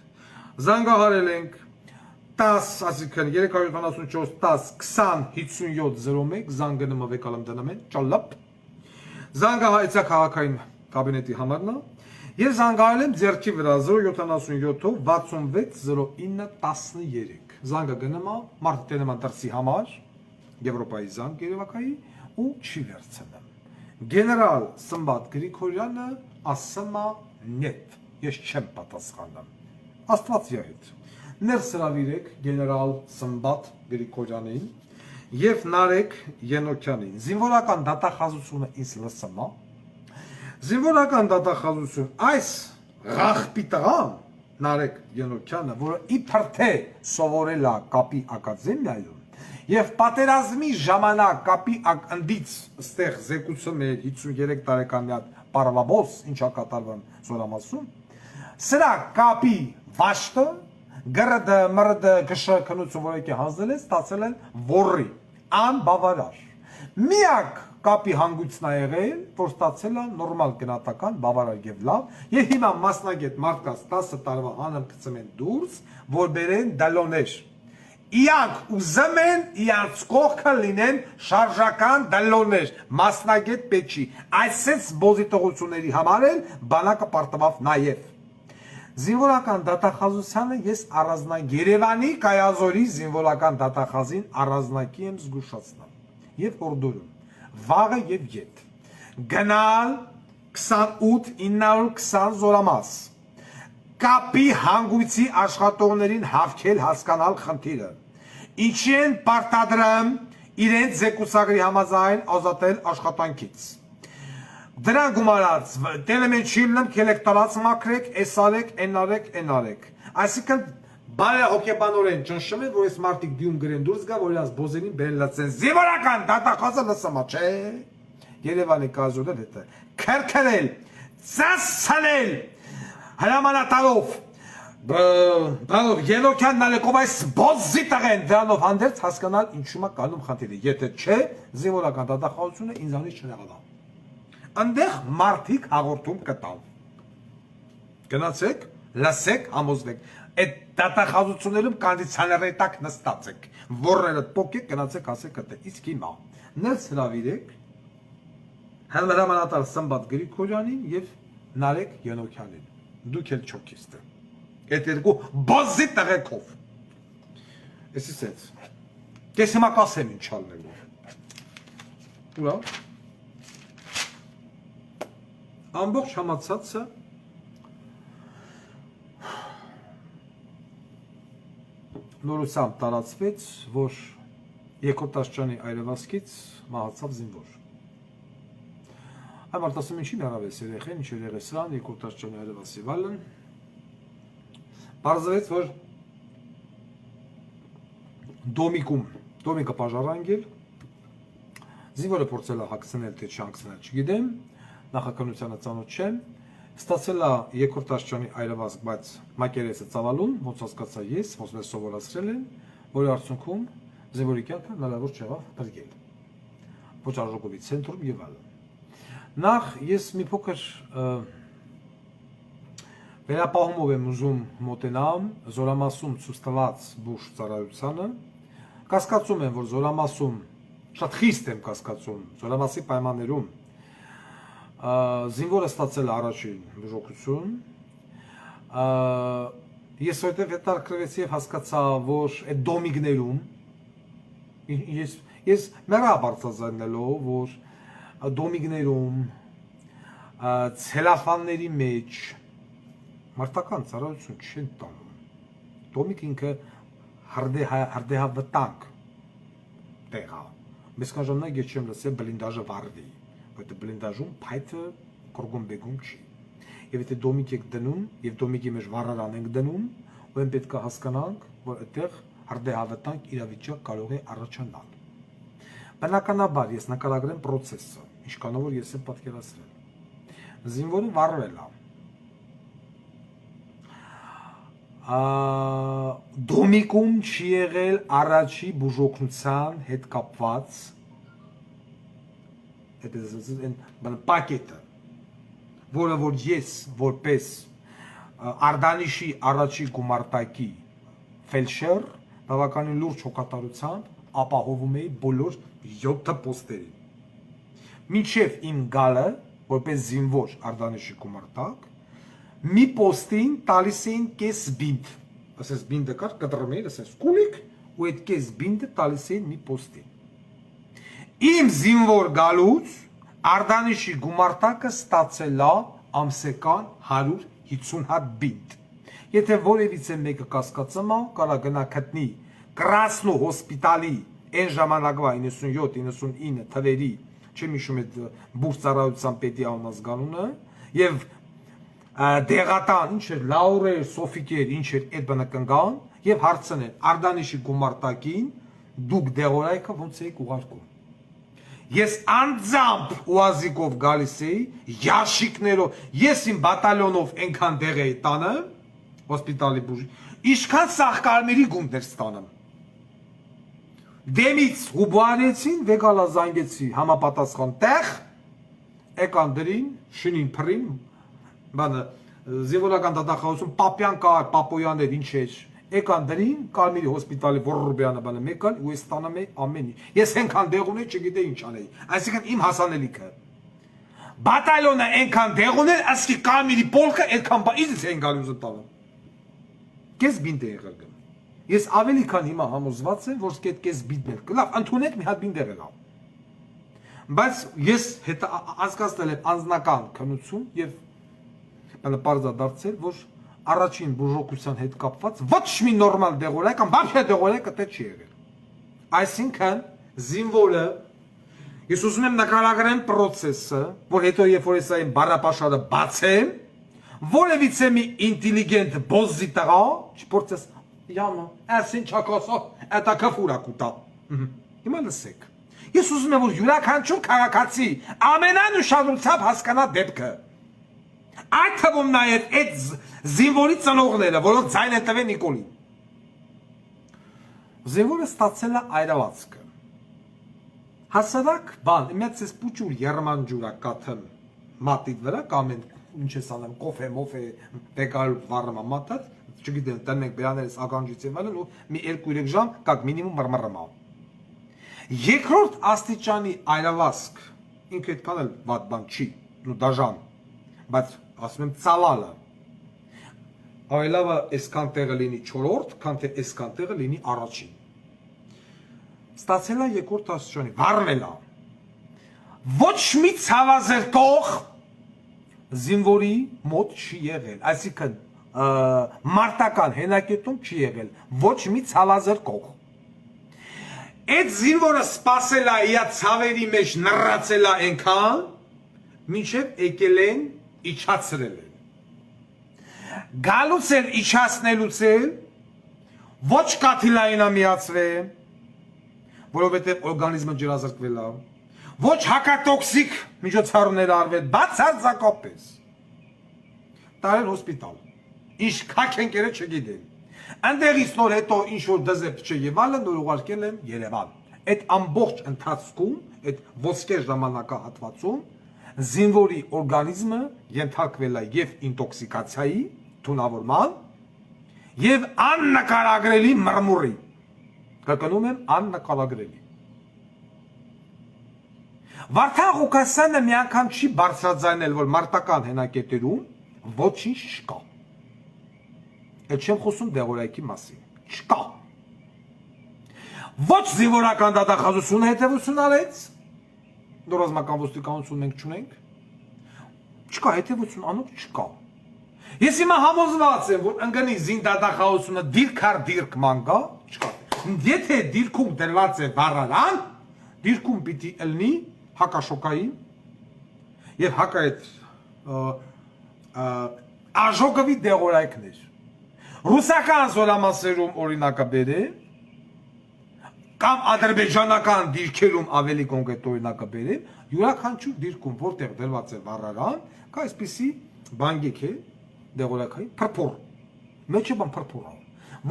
Զանգահարել ենք 10, այսինքն 374 10 20 5701 զանգնումը վեկալում դնում են, ճալապ։ Զանգահարեցա քաղաքային կաբինետի համարն է։ Ես զանգահարել եմ ձեռքի վրա 077-ով 660913։ Զանգը գնում է մարդը տենում է դրսի համար, Եվրոպայի զանգ երևակայի ու չի վերցնում։ Գեներալ Սմբատ Գրիգորյանը ասում է նետ, ես չեմ պատասխանում։ Աստված յայդ։ Ներս հրավիրեք գեներալ Սմբատ Գրիգորյանին և Նարեկ Ենոքյանին։ Զինվորական դատախազությունը ինձ լսում է։ Զինվորական դատախազություն այս ղախպի տղան Նարեկ Ենոքյանը, որը իբր թե սովորել է կապի ակադեմիայում և պատերազմի ժամանակ կապի ակնդից ստեղ զեկուցում էր 53 տարեկան մի հատ պարվաբոս, ինչա կատարվում զորամասում, սրա կապի վաշտը, գրդը, մրդը, գշը, քնություն, որ եկի հանձնել է, ստացել են ոռի, անբավարար։ Միակ կապի հանգույցն է եղել, որ ստացել է նորմալ գնահատական, բավարար և լավ, և հիմա մասնագետ մարդկանց 10 տարվա հանրկցում են դուրս, որ բերեն դալոներ։ իրանք ուզում են իրանց կողքը լինեն շարժական դալոններ, մասնագետ պետք չի։ Այսպես բոզիտողությունների համար էլ բանակը պարտվավ նաև։ Զինվորական դատախազությանը ես Երևանի կայազորի զինվորական դատախազին առանձնակի եմ զգուշացնում եւ օրդորում վաղը եւ ետ գնալ 28-920 զորամաս կապի հանգույցի աշխատողներին հավքել հասկանալ խնդիրը ինչի են պարտադրում իրենց զեկուցագրի համաձայն ազատել աշխատանքից դրան գումարած դելեմեն չիլնեմ կելեկտարած մակրեք էսարեք էնարեք այսինքն բարը հոգեբանորեն ճնշում են որ այս մարդիկ դյում գրեն դուրս գա որ իրաց բոզերին բերելած են զինվորական դատախազը լսամա չէ Երևանի կազորը հետը քրքրել ծասցնել հրամանատարով բանով ելոքյան նալեկով այս բոզի տղեն դրանով հանդերձ հասկանալ ինչու՞մ է կանում խնդիրը եթե չէ զինվորական դատախազությունը ինձանից չնեղանա Անդեղ մարդիկ հաղորդում կտան գնացեք լսեք համոզվեք այդ դատախազություններում կոնդիցիոներների տակ նստած եք ոռները փոքեք գնացեք ասեք կտե իսկ հիմա ներս հրավիրեք հրամանատար Սմբատ Գրիգորյանին եւ Նարեկ Յոնոքյանին դուք էլ չոքիստը այդ երկու բոզի տղեկով էսի սենց ես հիմա կասեմ ինչ ալնելու ուրա ամբողջ համացածը նորությամբ տարածվեց որ Երկրորդաշրջանի այրվածքից մահացավ զինվոր Այ մարդասում ինչի մեղավես երեխեն, ինչ երեղ է սրան, երկրորդաշրջանի այրվածքի վալն Պարզվեց, որ դոմիկը պաժարանգել Զինվորը փորձել է հագցնել, թե չհագցնել, չգիտեմ Նախաքննությանը ծանոթ չեմ Ստացել է երկրորդաշրջանի այրվածք, բայց մակերեսը ծավալուն, ոնց հասկացա ես, ոնց մեզ սովորացրել են, որի արդյունքում զինվորի կյանքը հնարավոր չեղավ փրկել Ոչարժոկովի ցենտրում եւ այլն Նախ ես մի փոքր վերապահումով եմ ուզում մոտենամ զորամասում ցույց տված բուժ ծառայությանը կասկածում եմ որ զորամասում շատ խիստ եմ կասկածում զորամասի պայմաններում զինվորը ստացել է առաջին բուժօգնություն ես որտեղ հետաքրքրվեցի եւ հասկացա որ այդ դոմիկներում ես մերա բարձրացնելով որ դոմիկներում ցելոֆանների մեջ մարտական ծառայություն չեն տանում դոմիկ ինքը հրդեհավտանգ տեղա մեզ կան ժամանակ ես չեմ լսել բլինդաժը վառվի բայց բլինդաժում փայտը կորգոմբեգում չի եւ եթե դոմիկ եք դնում եւ դոմիկի մեջ վառարան ենք դնում ուրեմն պետք է հասկանանք որ այդտեղ հրդեհավտանգ իրավիճակ կարող է առաջանալ Բնականաբար ես նկարագրեմ process-ը, ինչքանով որ ես եմ պատկերացրել։ Զինվորը վառվել է։ Դոմիկում չի եղել առաջի բուժօգնության հետ կապված այդ պակետը, որը որ ես որպես Ардանիշի առաջի գումարտակի ֆելշեր բավականին լուրջ հոգատարությամբ ապահովում էի բոլոր 7 պոստերին։ Մինչև իմ գալը, որպես զինվոր Ардանիշի գումարտակ, մի պոստին տալիս էին կես բինդ, ասես բինդը կար, կտրում էին, ասես կուլիկ, ու այդ կես բինդը տալիս էին մի պոստին։ Իմ զինվոր գալուց Ардանիշի գումարտակը ստացել է ամսական 150 հատ բինդ։ Եթե որևիցե մեկը կասկածում է, կարա գնա գտնի Կրասնո հոսպիտալի այն ժամանակվա 97-99 թվերի, չեմ հիշում այդ բուժ ծառայության պետի անազգանունը, եւ դեղատան, ինչ էր, Լաուրեր, Սոֆիկեր, ինչ էր այդ բանը կնգան, եւ հարցնեն Ардանիշի գումարտակին դուք դեղորայքը ոնց եք ուղարկում։ Ես անձամբ ուազիկով գալիս էի, յաշիկներով, ես իմ բատալյոնով այնքան դեղ էի տանը, հոսպիտալի բուժի, ինչքան սաղկարմերի գումներ ստանամ։ Դեմից հուբարեցին, վեկալա զանգեցի համապատասխան տեղ, եկան դրին, շնին փրին, բանը, զինվորական դատախազություն, պապյան կար, պապոյաններ, ինչ էր, Եկան դրին, Կարմիրի հոսպիտալի Վոռոբյանը բանը մեկալ ու ես ստանում էի ամեն ինչ։ Ես այնքան դեղ ունեի, չգիտեի ինչ անեի։ Այսինքն իմ հասանելիքը։ Բատալյոնը այնքան դեղ ուներ, ասկի Կարմիրի պոլկը այնքան բա ինձ էին գալուս տալը։ Կես բինտ է եղել։ Ես ավելի քան հիմա համոզված եմ, որ կես բինտ է։ Լավ, ընդունեք մի հատ բինտ եղել ա։ Բայց ես հետ անցկացնել եմ անձնական քննություն եւ բանը բարձա դարձել, որ առաջին բուժօգնության հետ կապված ոչ մի նորմալ դեղորայք կամ բաբշե դեղորայք կտե չի եղել։ Այսինքն զինվորը ես ուզում եմ նկարագրեմ process-ը, որ հետո երբ որ ես այն բառապաշարը բացեմ, որևիցե մի ինտելիգենտ բոզի տղա, չփորձես յամա, ասին չակոսո, էտա կֆուրա կուտա։ Հիմա լսեք։ Ես ուզում եմ որ յուրաքանչյուր քաղաքացի ամենանշանությամբ հասկանա դեպքը։ Այդ թվում նաև այդ զինվորի ծնողները, որոնք ձայն են տվել Նիկոլին։ Զինվորը ստացել է այրվածքը։ Հասարակ բան, մեծ էս պուճուր երմանջուրա կաթը մատի վրա կամ ինչ ես անում կոֆե մոֆե բեկալ վառմա մատած, չգիտեմ, տանենք բերաներս ականջից եմ ալն ու մի 2-3 ժամ կակ մինիմում մռմռմա։ Երկրորդ աստիճանի այրվածք ինքը այդքան էլ վատ բան չի, ու դաժան, բայց ասում եմ ցավալը։ Այլավը այսքան տեղը լինի 4-րդ, քան թե այսքան տեղը լինի առաջին։ Ստացել է երկրորդ աստիճանի, վառվել է։ Ոչ մի ցավազրկող զինվորի մոտ չի եղել, այսինքն մարտական հենակետում չի եղել, ոչ մի ցավազրկող։ Այդ զինվորը սպասել է իր ցավերի մեջ նռացել է այնքան, մինչև եկել են իջացրել են։ Գալուց են իջացնելուց են, ոչ կաթիլային ամիացվել, որովհետև օրգանիզմը ջրազրկվել է, ոչ հակատոքսիկ միջոցառումներ արվել, բացարձակապես։ Տարել հոսպիտալ, ինչ քաք ընկերը չգիտեն։ Այնտեղից նոր հետո ինչ-որ դզեպ չէ եւ այլն նոր ուղարկել են Երևան։ Այդ ամբողջ ընթացքում, այդ ոսկե ժամանակահատվածում զինվորի օրգանիզմը ենթարկվել է եւ ինտոքսիկացիայի, թունավորման եւ աննկարագրելի մրմուրի։ Կկնում եմ աննկարագրելի։ Վարդան Ղուկասյանը մի անգամ չի բարձրաձայնել, որ մարտական հենակետերում ոչինչ չկա։ Այդ չեմ խոսում դեղորայքի մասին, չկա։ Ոչ զինվորական դատախազությունը հետևություն արեց, ռազմական ոստիկանություն մենք չունենք, չկա հետևություն անող չկա։ Ես հիմա համոզված եմ, որ ընկնի զին դատախազությունը դիրք առ դիրք մանգա, չկա։ Եթե դիրքում դրված է վառարան, դիրքում պիտի ելնի հակաշոկային եւ հակա այդ աժոգովի դեղորայքներ։ Ռուսական զորամասերում օրինակը բերեմ, կամ ադրբեջանական դիրքերում ավելի կոնկրետ օրինակը բերեմ, յուրաքանչյուր դիրքում որտեղ դրված է վառարան, կա այսպիսի բանգեք է դեղորայքային փրփուր։ Մեջը բան փրփուր է,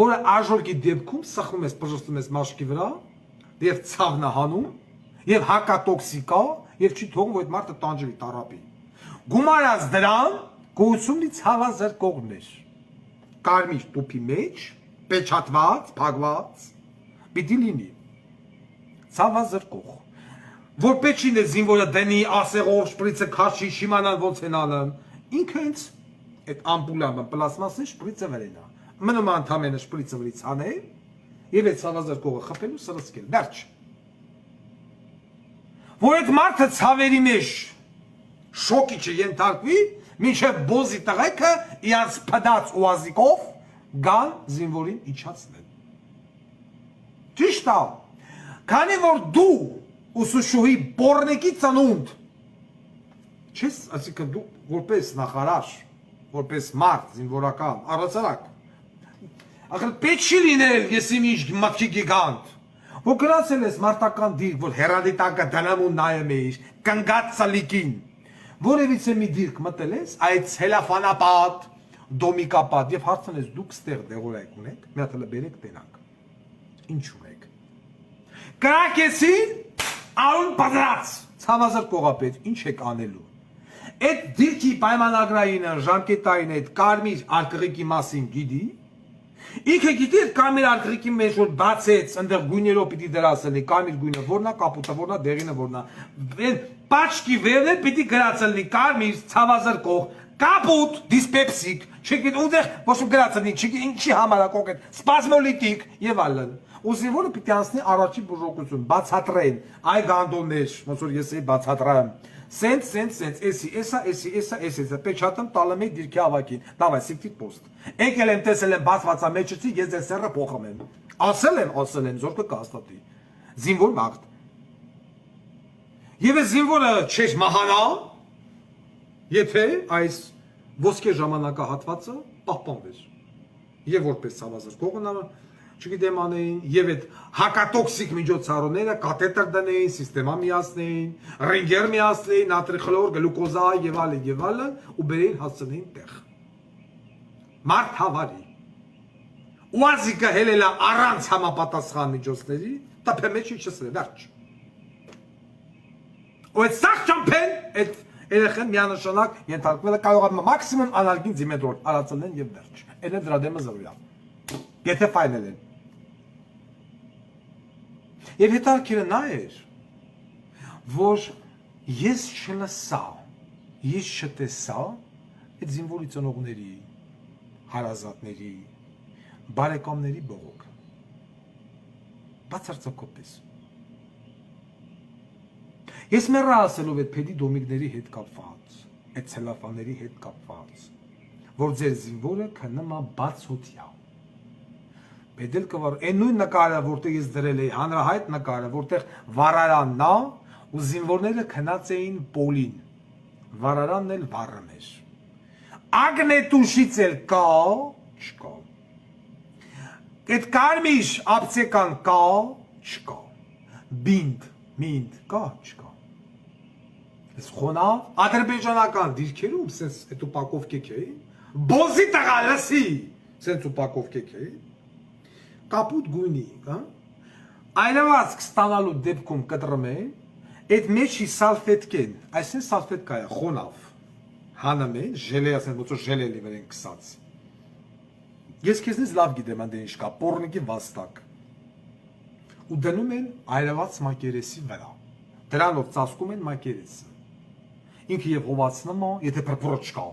որը աժոգի դեպքում սխում ես, բժշկում ես մաշկի վրա եւ ցավն է հանում եւ հակատոքսիկա եւ չի թողում որ այդ մարդը տանջվի տարապի։ Գումարած դրան գույցումնի ցավազրկողներ կարմիր տուփի մեջ պեչատված, փակված պիտի լինի ցավազրկող որ պեչին է զինվորը դնի ասեղով շպրիցը քաշի շիմանալ ոնց են անում ինքը հենց այդ ամպուլամը պլաստմասի շպրիցը վերենա մնում անդամենը շպրիցը վրից անել եւ այդ ցավազրկողը խփելու սրսկել վերջ որ այդ մարդը ցավերի մեջ շոկի չենթարկվի մինչև բոզի տղեկը իրանց փդած ուազիկով գան զինվորին իջացնել։ Ճիշտ է։ Քանի որ դու ուսուցչուհի բորնեկի ծնունդ չես, այսինքն դու որպես նախարար, որպես մարդ զինվորական, առասարակ, ախր պետք չի լինել եսի ինչ մտքի գիգանտ, որ գրացել ես մարտական դիրք, որ հերադիտակը դնամ ու նայում էիր, կնգած ծլիկին, որևիցե մի դիրք մտել ես, այդ ցելոֆանապատ, դոմիկապատ եւ հարցն ես դուք ստեղ դեղորայք ունեք, մի հատ հələ բերեք տենանք։ Ինչ ունեք։ Կրակեցին, արուն պատրած, ցավազր կողապետ, ինչ եք անելու։ Այդ դիրքի պայմանագրայինը, ժամկետային այդ կարմիր արկղիկի մասին գիտի, Ինքը գիտի կամեր ալգրիկի մեջ որ բացեց, այնտեղ գույներով պիտի դրասելի, կամիր գույնը որնա, կապուտը որնա, դեղինը որնա։ Պաչկի վերը պիտի գրածելի կամիր ցավազրկող, կապուտ, դիսպեպսիկ, չգիտի ուտեղ ոչ գրածելի, չգիտի ինչի համար է կոնկրետ, սպազմոլիտիկ եւ այլն։ Ուզի որը պիտի անցնի առաջի բուժօգնություն, բացատրեն, այ գանդոններ, ոնց որ ես էի բացատրեմ։ Սենց, էսի, պեչատեմ տալեմ էի դիրքի ավակին, դավայ, սիկտիտ պոստ։ Եկել եմ տեսել եմ բացվածա մեջեցի, ես ձեր սերը փոխում եմ։ Ասել եմ, զորքը կհաստատի։ Զինվոր վաղտ։ Եվ այս զինվորը չէր մահանա, եթե այս ոսկե ժամանակահատվածը պահպանվեր։ Եվ որպես ցավազրկողը չգիտեմ անեին, եւ այդ հակատոքսիկ միջոցառումները կաթետր դնեին, սիստեմա միացնեին, ռենտգեն միացնեին, նատրի խլոր, գլուկոզա եւ այլն, ու բերեին հասցնեին տեղ։ Մարդ հավարի։ Ուազիկը հելելա առանց համապատասխան միջոցների, տափե մեջի չսրե, վերջ։ Ու այդ սաղ ճամփեն, այդ երեխեն միանշանակ ենթարկվել է կարող է մաքսիմում անարգին ձիմետրոլ արածելեն եւ վերջ։ Այն է դրա դեմը զրույա։ Եթե ֆայլել են։ Եվ հետաքրքիրը նա էր, որ ես չլսա, ես չտեսա այդ զինվորի ծնողների, հարազատների, բարեկամների բողոք։ Բացարձակապես։ Ես մեռա ասելով այդ փեդի դոմիկների հետ կապված, այդ ցելոֆանների հետ կապված, որ ձեր զինվորը քննումա բացօթյա։ Պետք կվար այն նույն նկարը, որտեղ ես դրել էի, հանրահայտ նկարը, որտեղ վարարանն է, ու զինվորները քնած էին պոլին։ Վարարանն էլ վառում էր։ Ագնետուշից էլ կա, չկա։ Այդ կարմիր ապցեկան կա, չկա։ Մինդ կա, չկա։ Ես խոնավ, ադրբեջանական դիրքերում, սենց այդ ուպակովկեք էին, բոզի տղա լսի, սենց ուպակովկեք էին, կապուտ գույնի, այլևացք ստանալու դեպքում կտրում են, այդ մեջի սալֆետկեն, այսին սալֆետկա է, խոնավ, հանում են, ժելե ասեն, ոնց որ ժելելի վեր են կսած։ Ես քեզնից լավ գիտեմ անդե ինչ կա, պորնիկի վաստակ։ Ու դնում են այլևաց մակերեսի վրա, դրանով ծածկում են մակերեսը։ Ինքը եւ հովացնում է, եթե պրպորը չկա։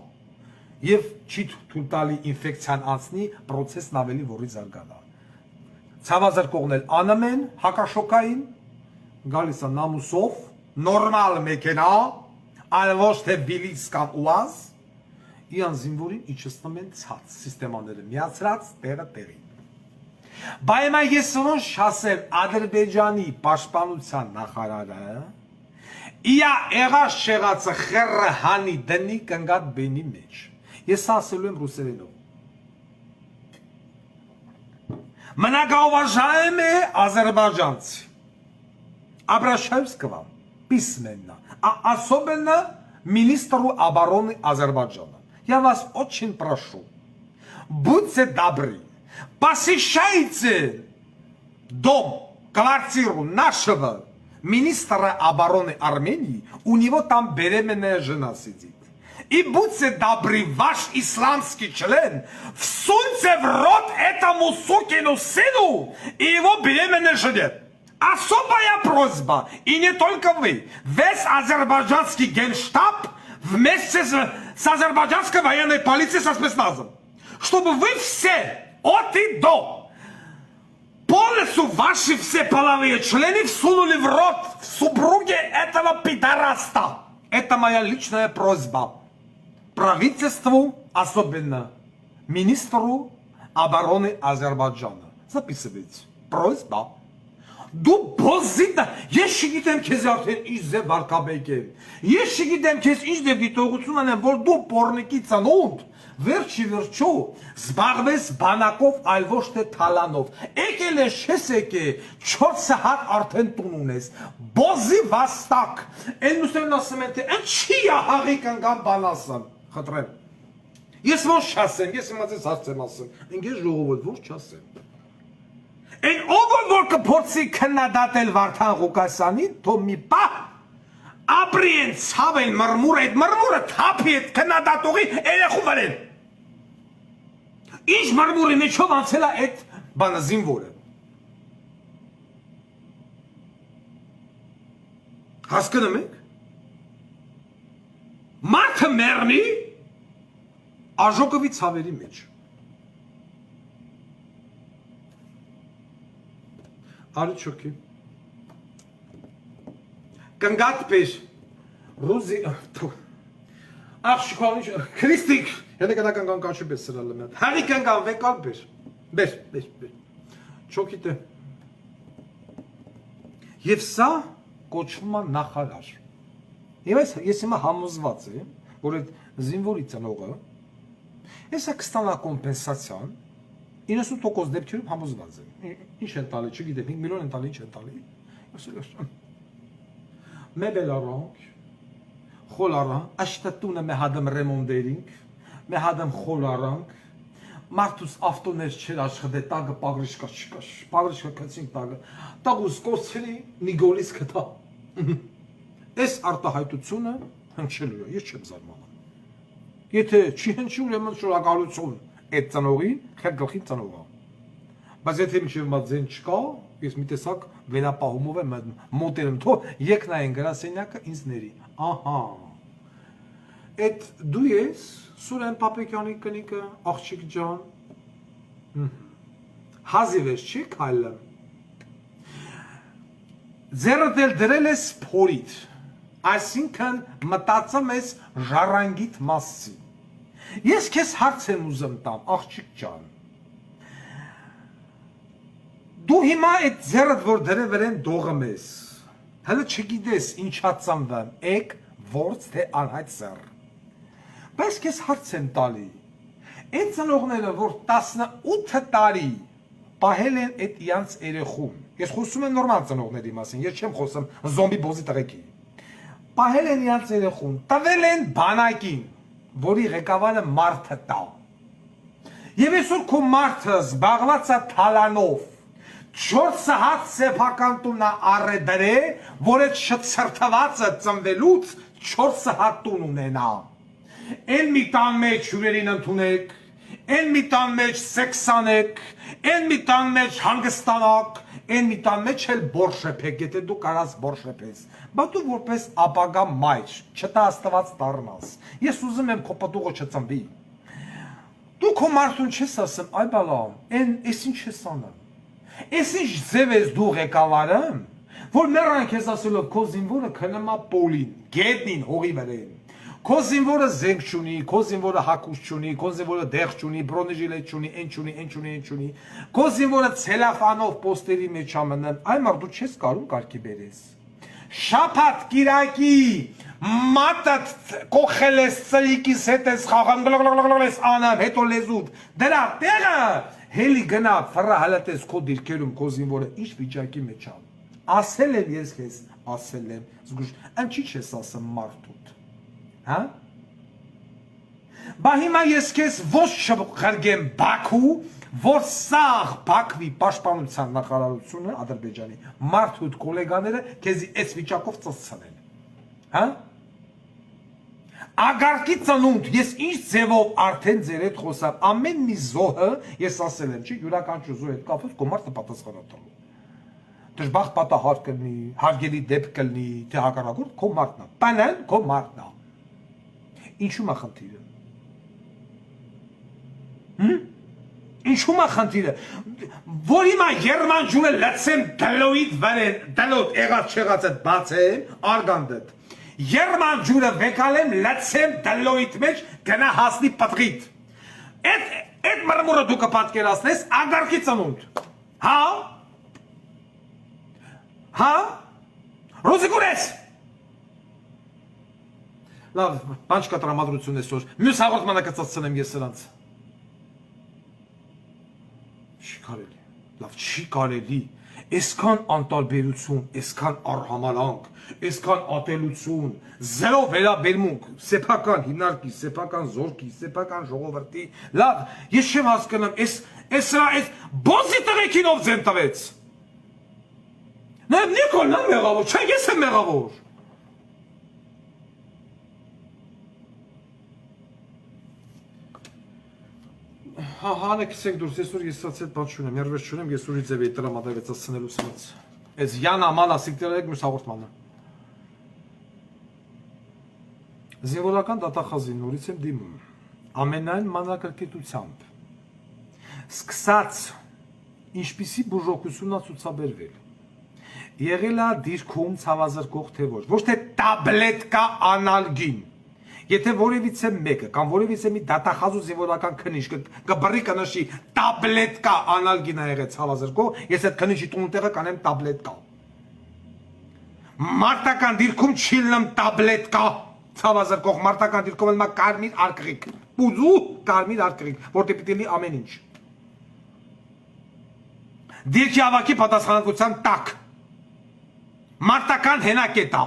Եվ չի թույլ տալի ինֆեկցիան անցնի, process-ն ավելի որի զարգանա։ Ցավազրկողն էլ անում են հակաշոկային, գալիս է նամուսով, նորմալ մեքենա, այլ ոչ թե բիլից կամ ուազ, իրան զինվորին իջեցնում են ցած, սիստեմաները միացրած տեղը տեղին։ Բայց ես ոնց ասեմ Ադրբեջանի պաշտպանության նախարարը իա եղած շեղածը խերը հանի դնի կնգատ բենի մեջ։ Ես ասելու եմ ռուսերենով։ Многоуважаемые азербайджанцы, обращаюсь к вам письменно, а особенно министру обороны Азербайджана. Я вас очень прошу, будьте добры, посещайте дом, квартиру нашего министра обороны Армении, у него там беременная жена сидит. И будьте добры, ваш исламский член, всуньте в рот этому сукину сыну и его беременной жене. Особая просьба, и не только вы, весь азербайджанский генштаб вместе с азербайджанской военной полицией со спецназом, чтобы вы все от и до по лесу ваши все половые члены всунули в рот в супруге этого пидораста. Это моя личная просьба. Правительству, особенно министру обороны Азербайджана. Записывайте. Просьба. Դու բոզիտը, ես չգիտեմ քեզ արդեն ինչ ձև վարկաբեկ է, ես չգիտեմ քեզ ինչ ձև դիտողություն անեմ, որ դու պորնիկի ծնունդ, վերջի վերջո, զբաղվես բանակով, այլ ոչ թե թալանով, եկել ես չես եկե, 4 հատ արդեն տուն ունես, բոզի վաստակ, են ուսերն ասում են, թե են չի ահաղի կնգան բան ասեմ, խտրեմ, ես ոչ չասեմ, ես իմացես հարցեմ ասեմ, ընգեզ ժողովոտ ոչ չասեմ, Են ով որ կփորձի քննադատել Վարդան Ղուկասյանին, թո մի պահ ապրի են ցավեն մրմուր այդ մրմուրը թափի այդ քննադատողի երեխու վրեն։ Ինչ մարմուրի մեջով անցել է այդ բանը զինվորը։ Հասկանում եք։ Մարդը մեռնի աժոկովի ցավերի մեջ։ Արիչոքի։ Կնգատ պեր։ Ռուզի Աղշկալի Քրիստիկ։ Հենե կնա կնգան կաչի պես սրալը մետ։ Հարի կնգան վեկալ բեր։ Բեր։ Չոքիտը։ Եվ սա կոչվում է նախարար։ Եվ ես հիմա համոզված եմ, որ այդ զինվորի ծնողը հեսա կստանա կոմպենսացիան 90% դեպքերում համոզված եմ։ Ինչ են տալի, չգիտեմ, 5 միլիոն են տալի, ինչ են տալի։ Մեբել առանք, խոլ առանք, աշտատունը մե հադմ ռեմոնդերինք, մե հադմ խոլ առանք, մարդուս ավտոներ չեր աշխդե տագը պագրիշկա չկաշ, պագրիշկա կցինք տագը, տագուս կորցրի նիգոլիս կտա։ Այս արտահայտությունը հնչելու է, ես չեմ զարմանում։ Եթե չի հնչի ուրեմն շնորհակալություն այդ ծնողին, խեր գլխին ծնողը։ Բայց եթե մինչև մատզեն չկա, ես մի տեսակ վերապահումով եմ մոտերում, թող եկ նայեն գրասենյակը ինձ ների։ Ահա։ Այդ դու ես Սուրեն Պապեկյանի կնիկը, աղջիկ ջան։ Հազիվ ես չի քայլը։ Ձեռդ էլ դրել ես փորիդ, այսինքն մտածում ես ժառանգիդ մասի։ Ես քեզ հարց եմ ուզում տամ, աղջիկ ջան։ Դու հիմա այդ ձեռդ որ դրել են դողում ես։ Հələ չգիտես ինչա ծնվեմ, եկ որց թե անհայտ ձեռ։ Բայց քեզ հարց եմ տալի։ Այդ ծնողները որ 18 տարի պահել են այդ իրանց երեխուն։ Ես խոսում եմ նորմալ ծնողների մասին, ես չեմ խոսում զոմբի բոզի տղեկի։ Պահել են իրանց երեխուն, տվել են բանակին, որի ղեկավարը մարդը տա։ Եվ այսօր քո մարդը զբաղված է թալանով, 4 հատ սեփական տունը առեդրե, որ այդ շծրթվածը ծնվելուց 4 հատ տուն ունենա։ Են մի տան մեջ հյուրերին ընդունեք, են մի տան մեջ սեքս անեք, են մի տան մեջ հանգստանաք, են մի տան մեջ էլ բորշեփեք, եթե դու կարաս բորշեփես։ Բա դու որպես ապագա մայր, չտա Աստված դառնաս։ Ես ուզում եմ քո պտուղը չծնվի։ Դու քո մարդուն չես ասում, այ բալամ, էս ինչ ես անում։ Էս ինչ ձև ես դու ղեկավարը, որ մեռան քեզ ասելով քո զինվորը քննումա պոլին, գետնին հողի վրեն։ Քո զինվորը զենք չունի, քո զինվորը հակուս չունի, քո զինվորը դեղ չունի, բրոնեժիլետ չունի, այն չունի։ Քո զինվորը ցելոֆանով պոստերի մեջ ա մնան, այ մարդ դու չես կարող կարգի բերես։ Շաբաթ կիրակի մատը կողել ես ծլիկիս հետ ես խաղան ես անամ, հետո լեզուտ, դրա տեղը հելի գնա վրա հալատես քո դիրքերում քո զինվորը ինչ վիճակի մեջ ա։ Ասել եմ ես քեզ, ասել եմ, զգուշ, անչի չես ասում մարդուդ, հա։ Բա հիմա ես քեզ ոչ չխրգեմ Բաքու, որ սաղ Բաքվի պաշտպանության նախարարությունը Ադրբեջանի մարդուդ գոլեգաները քեզի այս վիճակով ծծցնեն, հա։ Ագարկի ծնունդ, ես ինչ ձևով արդեն ձեր հետ խոսամ, ամեն մի զոհը, ես ասել եմ, չի, յուրաքանչյուր զոհ հետ կապված քո մարդը պատասխան տալու։ Դժբախտ պատահար կլինի, հարգելի դեպք կլինի, թե հակառակորդ քո մարդն է, բանալ քո մարդն է։ Ինչու՞մ է խնդիրը։ Ինչու՞մ է խնդիրը։ Որ հիմա Երման ջուրը լցեմ դլոյիդ վրեն, դլոտ եղած չեղած այդ բացեմ, արգանդդ։ Երման ջուրը վեկալեմ լցեմ դլոյիդ մեջ գնա հասնի պտղիդ։ Այդ մրմուրը դու կպատկերացնես ագարկի ծնունդ։ Հա։ Հա։ Ռոզիկուրես։ Լավ, բան չկա տրամադրություն այսօր։ Մյուս հաղորդմանը կծծնեմ ես սրանց։ Չի կարելի, լավ չի կարելի, այսքան անտարբերություն, այսքան արհամարանք, այսքան ատելություն, զերո վերաբերմունք, սեփական հիմնարկի, սեփական զորքի, սեփական ժողովրդի, լավ, ես չեմ հասկանում, այս բոզի տղեկին ով ձեն տվեց։ Նայեմ Նիկոլն է մեղավոր, չէ ես եմ մեղավոր։ Հա, հանեք դուրս, այսօր ես սա այդ բան չունեմ, երբեք չունեմ, ես ուրի ձև էի տրամադրվեց ասցնելու սրանց։ Այս Յան աման ասիկտերը եք մյուս հաղորդմանը։ Զինվորական դատախազի նորից եմ դիմում։ Ամենայն մանրակրկիտությամբ։ Սկսած ինչպիսի բուժօգնություն է ցուցաբերվել։ Եղել է դիրքում ցավազրկող թե ոչ թե տաբլետկա անալգին։ Եթե որևիցե մեկը կամ որևիցե մի դատախազու զինվորական քննիչ կբռի կնշի տաբլետկա անալգին ա եղել ցավազրկող, ես այդ քննիչի տունտեղը կանեմ տաբլետկա։ Մարտական դիրքում չի լինում տաբլետկա ցավազրկող, մարտական դիրքում էլ մա կարմիր արկղիկ, ուզու կարմիր արկղիկ, որտեղ պիտի լի ամեն ինչ։ Դիրքի ավակի պատասխանատվության տակ։ Մարտական հենակետա։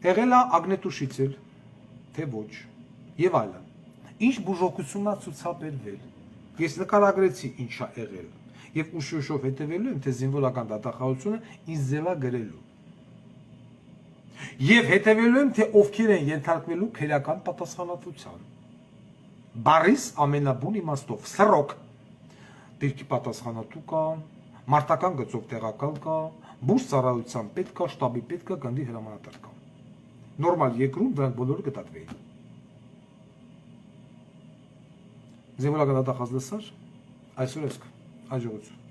Եղել է ագնետուշիցել, թե ոչ, եւ այլն։ Ինչ բուժօգնություն է ցուցաբերվել։ Ես նկարագրեցի ինչ է եղել եւ ուշ-ուշով հետեւելու եմ, թե զինվորական դատախազությունը ինձ ձևա գրելու։ Եվ հետևելու եմ, թե ովքեր են ենթարկվելու քերական պատասխանատվության։ Բարիս ամենաբուն իմաստով սրոք դիրքի պատասխանատու կա, մարտական գծով տեղակալ կա, բուրս ծառայության պետք կա, շտաբի պետք կա, գնդի հրամանատար կա։ Նորմալ երկրում դրանք բոլորը կդատվեին։ Զինվորական դատախազ լսար, այսօր էսք, հաջողություն։